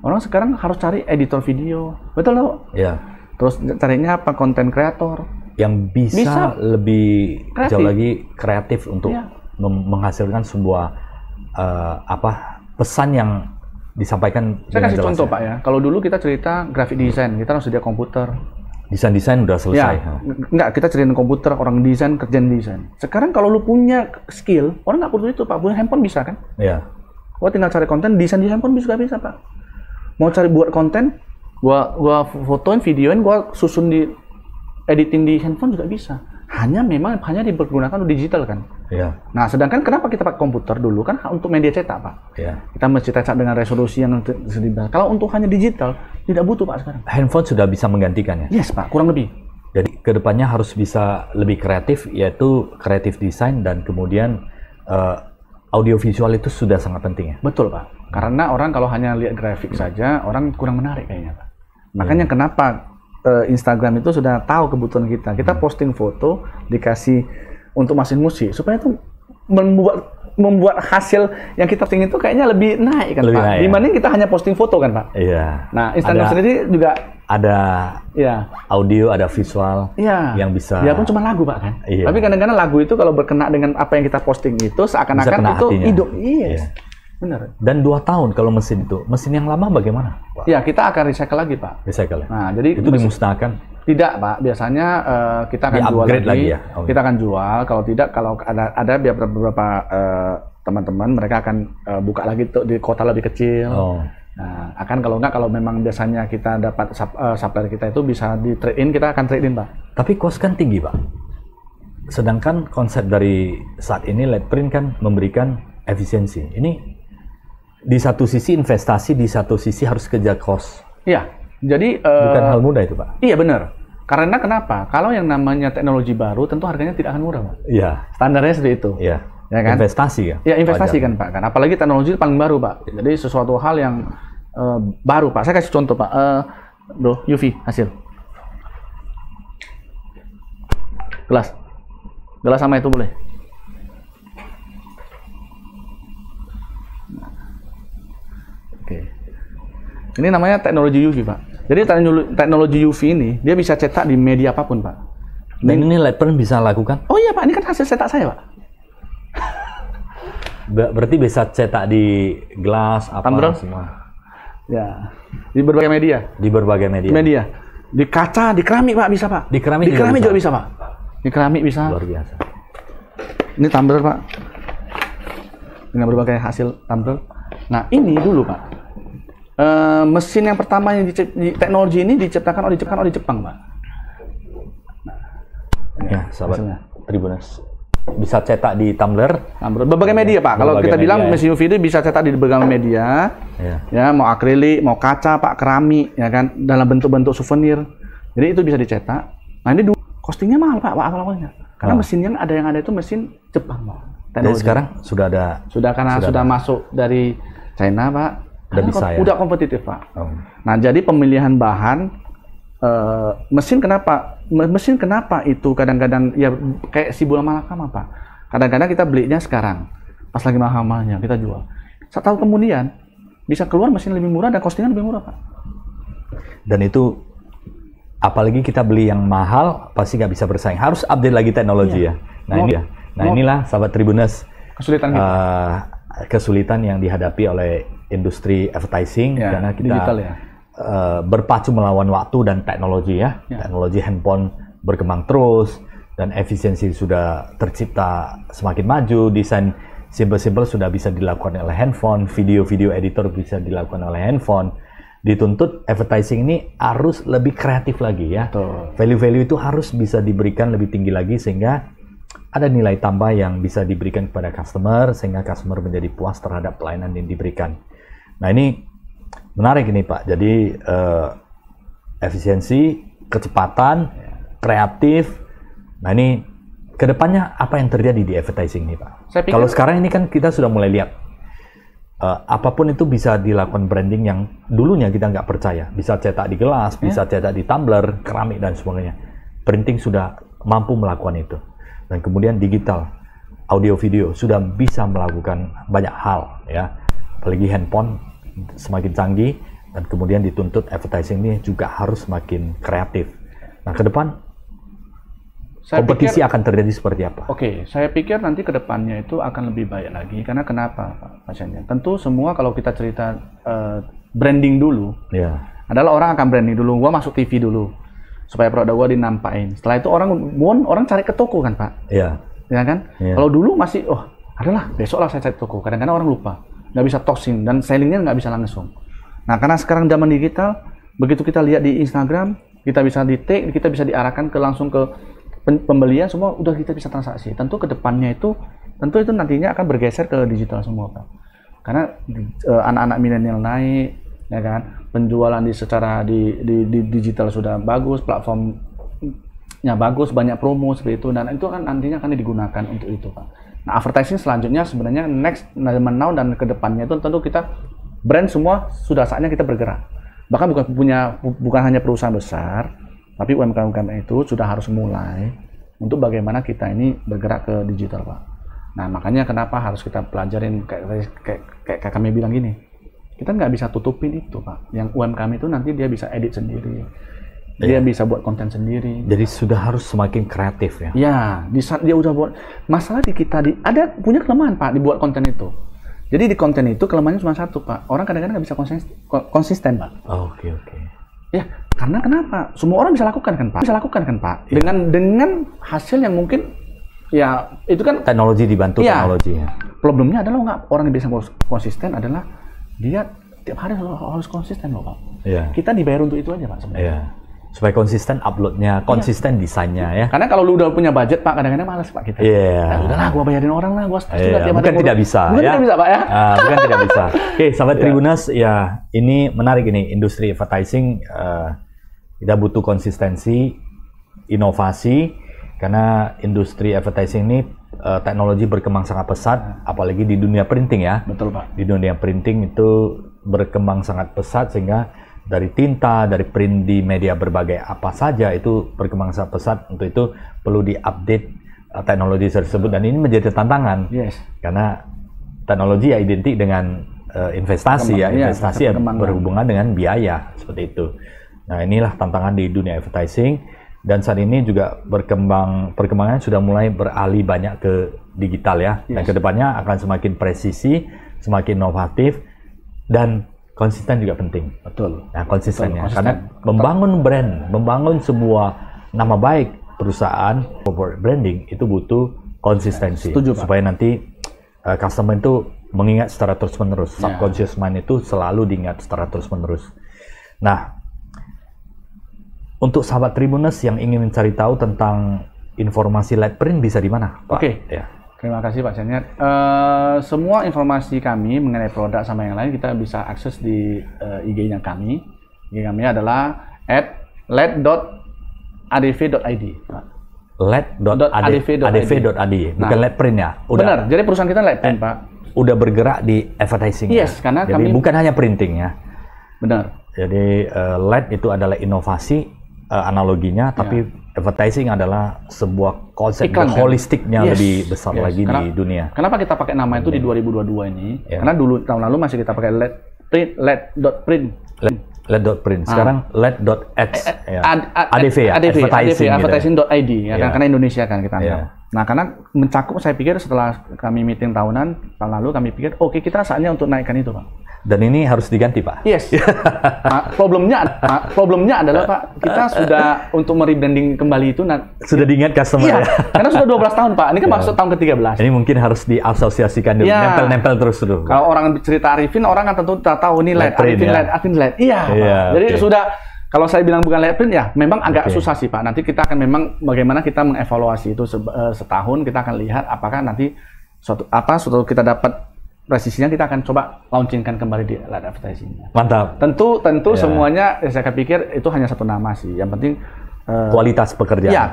Speaker 2: Orang sekarang harus cari editor video, betul loh?
Speaker 1: Iya.
Speaker 2: Terus carinya apa? Konten kreator.
Speaker 1: Yang bisa lebih
Speaker 2: kreatif.
Speaker 1: jauh lagi kreatif untuk
Speaker 2: Iya.
Speaker 1: menghasilkan sebuah pesan yang disampaikan.
Speaker 2: Saya kasih
Speaker 1: dengan
Speaker 2: contoh
Speaker 1: jelas,
Speaker 2: Pak ya. Kalau dulu kita cerita graphic design, kita harus sedia komputer.
Speaker 1: Desain udah selesai.
Speaker 2: Ya, enggak, kita ceritain komputer, orang desain, kerjaan desain. Sekarang kalau lu punya skill, orang nggak perlu itu Pak, punya handphone bisa kan?
Speaker 1: Iya.
Speaker 2: Gua tinggal cari konten, desain di handphone bisa Pak. Mau cari buat konten, gua fotoin, videoin, gua susun di editing di handphone juga bisa. Memang hanya dipergunakan digital kan.
Speaker 1: Iya.
Speaker 2: Nah, sedangkan kenapa kita pakai komputer dulu kan untuk media cetak Pak.
Speaker 1: Iya.
Speaker 2: Kita mesti cetak dengan resolusi yang sedih. Kalau untuk hanya digital, tidak butuh Pak sekarang.
Speaker 1: Handphone sudah bisa menggantikannya.
Speaker 2: Yes Pak, kurang lebih.
Speaker 1: Jadi kedepannya harus bisa lebih kreatif, yaitu kreatif desain dan kemudian audiovisual itu sudah sangat penting ya.
Speaker 2: Betul Pak. Karena orang kalau hanya lihat grafik saja, orang kurang menarik kayaknya Pak. Makanya kenapa Instagram itu sudah tahu kebutuhan kita. Kita posting foto, dikasih untuk masing musik supaya itu membuat hasil yang kita posting itu kayaknya lebih naik kan
Speaker 1: Lebih
Speaker 2: Pak.
Speaker 1: naik, ya.
Speaker 2: Dibanding kita hanya posting foto kan Pak.
Speaker 1: Iya.
Speaker 2: Nah, Instagram sendiri juga
Speaker 1: ada
Speaker 2: ya.
Speaker 1: audio, ada visual
Speaker 2: Iya.
Speaker 1: yang bisa.
Speaker 2: Ya pun cuma lagu Pak kan.
Speaker 1: Iya.
Speaker 2: Tapi kadang-kadang lagu itu kalau berkena dengan apa yang kita posting itu seakan-akan
Speaker 1: kena
Speaker 2: itu
Speaker 1: hatinya.
Speaker 2: hidup. Yes.
Speaker 1: Iya.
Speaker 2: Benar.
Speaker 1: Dan 2 tahun kalau mesin itu. Mesin yang lama bagaimana, Pak?
Speaker 2: Ya, kita akan recycle lagi Pak.
Speaker 1: Recycle ya?
Speaker 2: Nah, jadi
Speaker 1: itu dimusnahkan.
Speaker 2: Tidak, Pak. Biasanya kita akan jual
Speaker 1: lagi ya? Oh,
Speaker 2: kita akan jual. Kalau tidak, kalau ada beberapa teman-teman, mereka akan buka lagi tuh di kota lebih kecil.
Speaker 1: Oh.
Speaker 2: Nah, kalau nggak, kalau memang biasanya kita dapat supplier kita itu bisa di trade in, kita akan trade in, Pak.
Speaker 1: Tapi cost kan tinggi, Pak. Sedangkan konsep dari saat ini Letprint kan memberikan efisiensi. Ini di satu sisi investasi, di satu sisi harus kejar cost.
Speaker 2: Iya. Jadi
Speaker 1: Bukan hal mudah itu, Pak.
Speaker 2: Iya benar. Karena kenapa? Kalau yang namanya teknologi baru, tentu harganya tidak akan murah, Pak.
Speaker 1: Iya.
Speaker 2: Standarnya seperti itu.
Speaker 1: Iya.
Speaker 2: Ya kan?
Speaker 1: Investasi ya.
Speaker 2: Ya investasi
Speaker 1: Wajar.
Speaker 2: kan Pak. Kan apalagi teknologi itu paling baru Pak. Jadi sesuatu hal yang baru Pak. Saya kasih contoh Pak. Bro, UV hasil. Gelas sama itu boleh. Oke. Ini namanya teknologi UV Pak. Jadi teknologi UV ini dia bisa cetak di media apapun Pak.
Speaker 1: Dan ini Letprint bisa lakukan?
Speaker 2: Oh iya Pak, ini kan hasil cetak saya Pak.
Speaker 1: Berarti bisa cetak di gelas apa
Speaker 2: Tumbler?
Speaker 1: semua.
Speaker 2: Ya, di berbagai media.
Speaker 1: Di berbagai media.
Speaker 2: Di kaca, di keramik Pak bisa Pak.
Speaker 1: Di keramik
Speaker 2: juga bisa Pak. Di keramik bisa.
Speaker 1: Luar biasa.
Speaker 2: Ini tumbler Pak. Dengan berbagai hasil tumbler. Nah ini dulu Pak. Mesin yang pertama yang teknologi ini diciptakan oleh Jepang Pak.
Speaker 1: Ya, sahabat
Speaker 2: hasilnya.
Speaker 1: Tribuners. Bisa cetak di tumbler.
Speaker 2: Berbagai media Pak. Kalau kita bilang
Speaker 1: ya.
Speaker 2: mesin UV itu bisa cetak di berbagai media. Ya, mau akrilik, mau kaca Pak, keramik, ya kan, dalam bentuk-bentuk souvenir. Jadi itu bisa dicetak. Nah ini costingnya mahal Pak, awal-awalnya. Karena mesinnya yang ada itu mesin Jepang Pak.
Speaker 1: Dan sekarang sudah ada.
Speaker 2: Sudah masuk dari China Pak.
Speaker 1: Udah bisa ya.
Speaker 2: Udah kompetitif Pak.
Speaker 1: Oh.
Speaker 2: Nah jadi pemilihan bahan mesin kenapa itu kadang-kadang ya kayak si bola malakama Pak. Kadang-kadang kita belinya sekarang pas lagi mahal-mahalnya kita jual. 1 tahun kemudian bisa keluar mesin lebih murah dan costingnya lebih murah Pak.
Speaker 1: Dan itu apalagi kita beli yang mahal pasti nggak bisa bersaing. Harus update lagi teknologi ya. Nah inilah sahabat Tribuners
Speaker 2: kesulitan kita.
Speaker 1: Kesulitan yang dihadapi oleh industri advertising
Speaker 2: Ya,
Speaker 1: karena kita
Speaker 2: digital ya.
Speaker 1: Berpacu melawan waktu dan teknologi ya. Teknologi handphone berkembang terus dan efisiensi sudah tercipta semakin maju, desain simple-simple sudah bisa dilakukan oleh handphone, video-video editor bisa dilakukan oleh handphone. Dituntut advertising ini harus lebih kreatif lagi ya. Value-value itu harus bisa diberikan lebih tinggi lagi sehingga ada nilai tambah yang bisa diberikan kepada customer sehingga customer menjadi puas terhadap pelayanan yang diberikan. Nah ini menarik ini Pak. Jadi efisiensi, kecepatan, kreatif. Nah ini kedepannya apa yang terjadi di advertising ini Pak? Kalau sekarang ini kan kita sudah mulai lihat apapun itu bisa dilakukan branding yang dulunya kita nggak percaya. Bisa cetak di gelas, bisa cetak di tumbler, keramik dan sebagainya. Printing sudah mampu melakukan itu. Dan kemudian digital, audio video sudah bisa melakukan banyak hal ya. Apalagi handphone semakin canggih dan kemudian dituntut advertising ini juga harus semakin kreatif. Nah, ke depan kompetisi akan terjadi seperti apa?
Speaker 2: Oke, saya pikir nanti ke depannya itu akan lebih baik lagi. Karena kenapa, Pak Senior? Tentu semua kalau kita cerita branding dulu, adalah orang akan branding dulu. Gua masuk TV dulu supaya produk gua dinampain. Setelah itu orang cari ke toko kan, Pak? Iya. Ya kan? Kalau dulu masih, adalah besok lah saya cari toko. Kadang-kadang orang lupa, nggak bisa toxing dan sellingnya nggak bisa langsung. Nah, karena sekarang zaman digital, begitu kita lihat di Instagram, kita bisa di-tag, kita bisa diarahkan langsung ke pembelian, semua udah kita bisa transaksi. Tentu ke depannya itu nantinya akan bergeser ke digital semua, Pak. Karena anak-anak milenial naik, ya kan, penjualan secara di digital sudah bagus, platformnya bagus, banyak promo seperti itu, dan itu kan nantinya akan digunakan untuk itu, Pak. Nah, advertising selanjutnya sebenarnya next zaman now dan kedepannya itu tentu kita brand semua sudah saatnya kita bergerak. Bahkan bukan hanya perusahaan besar, tapi UMKM itu sudah harus mulai untuk bagaimana kita ini bergerak ke digital, Pak. Nah, makanya kenapa harus kita pelajarin kayak kami bilang gini. Kita nggak bisa tutupin itu, Pak. Yang UMKM itu nanti dia bisa edit sendiri. Dia bisa buat konten sendiri.
Speaker 1: Jadi sudah harus semakin kreatif ya?
Speaker 2: Ya, di saat dia udah buat. Masalah di kita, ada punya kelemahan, Pak, dibuat konten itu. Jadi di konten itu kelemahannya cuma satu, Pak. Orang kadang-kadang nggak bisa konsisten, Pak. Oke. Ya, karena kenapa? Semua orang bisa lakukan kan, Pak? Ya. Dengan hasil yang mungkin, ya itu kan.
Speaker 1: Teknologi dibantu teknologi. Ya.
Speaker 2: Problemnya adalah orang yang bisa konsisten adalah dia tiap hari harus konsisten loh, Pak.
Speaker 1: Iya.
Speaker 2: Kita dibayar untuk itu aja, Pak, sebenarnya.
Speaker 1: Iya. Supaya konsisten uploadnya, konsisten desainnya ya.
Speaker 2: Karena kalau lu udah punya budget, Pak, kadang-kadang malas, Pak, kita.
Speaker 1: Nah,
Speaker 2: udahlah, gua bayarin orang lah, gua stress juga.
Speaker 1: Bukan tidak bisa.
Speaker 2: Bukan tidak bisa, Pak ya.
Speaker 1: Bukan tidak bisa. Oke, sahabat Tribuners, ya ini menarik ini industri advertising. Kita butuh konsistensi, inovasi, karena industri advertising ini teknologi berkembang sangat pesat, apalagi di dunia printing ya.
Speaker 2: Betul, Pak.
Speaker 1: Di dunia printing itu berkembang sangat pesat sehingga dari tinta, dari print di media berbagai apa saja itu berkembang sangat pesat. Untuk itu perlu diupdate teknologi tersebut dan ini menjadi tantangan.
Speaker 2: Yes.
Speaker 1: Karena teknologi ya identik dengan investasi ya, investasi yang berhubungan dengan biaya seperti itu. Nah, inilah tantangan di dunia advertising. Dan saat ini juga perkembangannya sudah mulai beralih banyak ke digital ya. Dan kedepannya akan semakin presisi, semakin inovatif, dan konsisten juga penting.
Speaker 2: Betul.
Speaker 1: Nah, konsistennya. Karena membangun brand, membangun sebuah nama baik perusahaan, corporate branding itu butuh konsistensi.
Speaker 2: Setuju, Pak.
Speaker 1: Supaya nanti customer itu mengingat secara terus-menerus. Subconscious mind itu selalu diingat secara terus-menerus. Nah, untuk sahabat Tribuners yang ingin mencari tahu tentang informasi LED Print bisa di mana, Pak?
Speaker 2: Oke.
Speaker 1: Ya.
Speaker 2: Terima kasih, Pak Senior. Semua informasi kami mengenai produk sama yang lain kita bisa akses di IG-nya kami. IG kami adalah @led.adv.id.
Speaker 1: led.adv.id, bukan LED Print ya?
Speaker 2: Benar, jadi perusahaan kita LED Print, Pak.
Speaker 1: Udah bergerak di advertising.
Speaker 2: Yes, karena
Speaker 1: jadi
Speaker 2: kami
Speaker 1: bukan hanya printing ya.
Speaker 2: Benar.
Speaker 1: Jadi LED itu adalah inovasi analoginya, tapi advertising adalah sebuah konsep holistiknya lebih besar lagi di dunia.
Speaker 2: Kenapa kita pakai nama itu di 2022 ini? Karena dulu tahun lalu masih kita pakai LED.print.
Speaker 1: LED.print. Sekarang LED.x. ADV ya.
Speaker 2: Advertising.id ya, karena Indonesia kan kita anggap. Nah, karena mencakup, saya pikir setelah kami meeting tahun lalu kami pikir oke, kita saatnya untuk naikkan itu, Pak.
Speaker 1: Dan ini harus diganti, Pak.
Speaker 2: Yes. Problemnya adalah, Pak, kita sudah untuk merebranding kembali itu
Speaker 1: sudah diingat customer ya.
Speaker 2: Karena sudah 12 tahun, Pak. Ini kan masuk tahun ke-13.
Speaker 1: Ini mungkin harus diasosiasikan dulu, nempel-nempel terus dulu.
Speaker 2: Kalau orang cerita Arifin, orang kan tentu tahu ini LED, Arifin LED. Iya. Jadi Kalau saya bilang bukan lab print ya, memang agak
Speaker 1: Oke.
Speaker 2: susah sih Pak. Nanti kita akan memang bagaimana kita mengevaluasi itu setahun, kita akan lihat apakah nanti suatu kita dapat presisinya, kita akan coba launchingkan kembali di light advertising.
Speaker 1: Mantap.
Speaker 2: Tentu
Speaker 1: Ya.
Speaker 2: semuanya saya pikir itu hanya satu nama sih. Yang penting
Speaker 1: Kualitas pekerjaan.
Speaker 2: ya,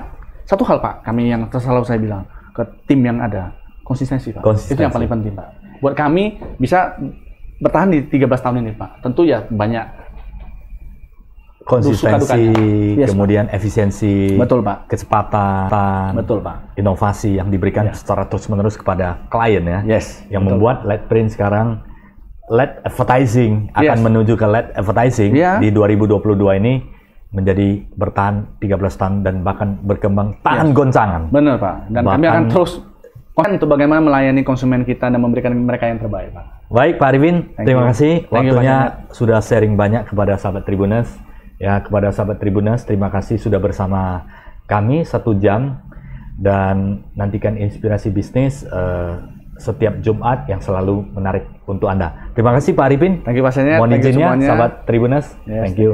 Speaker 2: satu hal Pak, kami yang selalu saya bilang ke tim yang ada, konsistensi Pak.
Speaker 1: Konsistensi.
Speaker 2: Itu yang paling penting Pak. Buat kami bisa bertahan di 13 tahun ini Pak. Tentu ya banyak
Speaker 1: Konsistensi,
Speaker 2: suka-dukanya. Yes,
Speaker 1: kemudian efisiensi,
Speaker 2: Betul Pak.
Speaker 1: kecepatan,
Speaker 2: Betul Pak.
Speaker 1: inovasi yang diberikan
Speaker 2: Ya.
Speaker 1: secara terus-menerus kepada klien ya.
Speaker 2: Yes.
Speaker 1: Yang
Speaker 2: betul.
Speaker 1: membuat LED Print sekarang LED advertising akan
Speaker 2: Yes.
Speaker 1: menuju ke LED advertising
Speaker 2: Ya.
Speaker 1: di 2022 ini menjadi bertahan 13 tahun dan bahkan berkembang tahan goncangan.
Speaker 2: Benar Pak. Dan kami
Speaker 1: Bahkan-
Speaker 2: akan terus untuk bagaimana melayani konsumen kita dan memberikan mereka yang terbaik Pak.
Speaker 1: Baik Pak Arifin,
Speaker 2: Thank
Speaker 1: terima
Speaker 2: you.
Speaker 1: kasih
Speaker 2: Thank you,
Speaker 1: waktunya
Speaker 2: Pak
Speaker 1: sudah sharing banyak kepada sahabat Tribuners. Ya, kepada sahabat Tribuners, terima kasih sudah bersama kami 1 jam dan nantikan inspirasi bisnis setiap Jumat yang selalu menarik untuk Anda. Terima kasih Pak Arifin.
Speaker 2: Thank you Pak Senior.
Speaker 1: Mohon
Speaker 2: Thank you
Speaker 1: izinnya
Speaker 2: semuanya.
Speaker 1: sahabat Tribuners.
Speaker 2: Yes,
Speaker 1: Thank you.